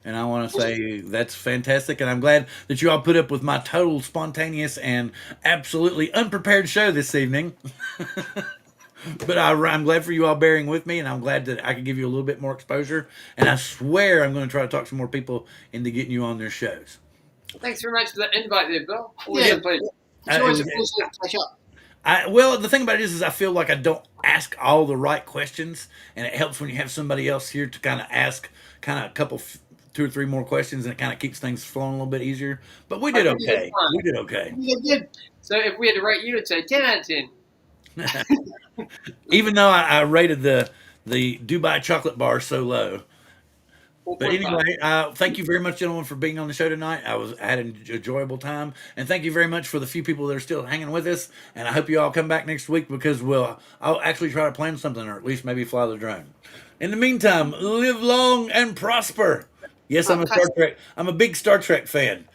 And I want to say that's fantastic. And I'm glad that you all put up with my total spontaneous and absolutely unprepared show this evening. But I'm glad for you all bearing with me, and I'm glad that I can give you a little bit more exposure. And I swear I'm going to try to talk some more people into getting you on their shows. Thanks very much for that invite there, Bill. Always a pleasure. It's always a pleasure to catch up. Well, the thing about it is I feel like I don't ask all the right questions, and it helps when you have somebody else here to kind of ask kind of a couple, 2 or 3 more questions, and it kind of keeps things flowing a little bit easier. But we did okay. We did okay. You did. So if we had to rate you, it'd say 10 out of 10. Even though I rated the Dubai chocolate bar so low. But anyway, thank you very much, gentlemen, for being on the show tonight. I had an enjoyable time, and thank you very much for the few people that are still hanging with us. And I hope you all come back next week because I'll actually try to plan something, or at least maybe fly the drone. In the meantime, live long and prosper. Yes, I'm a big Star Trek fan.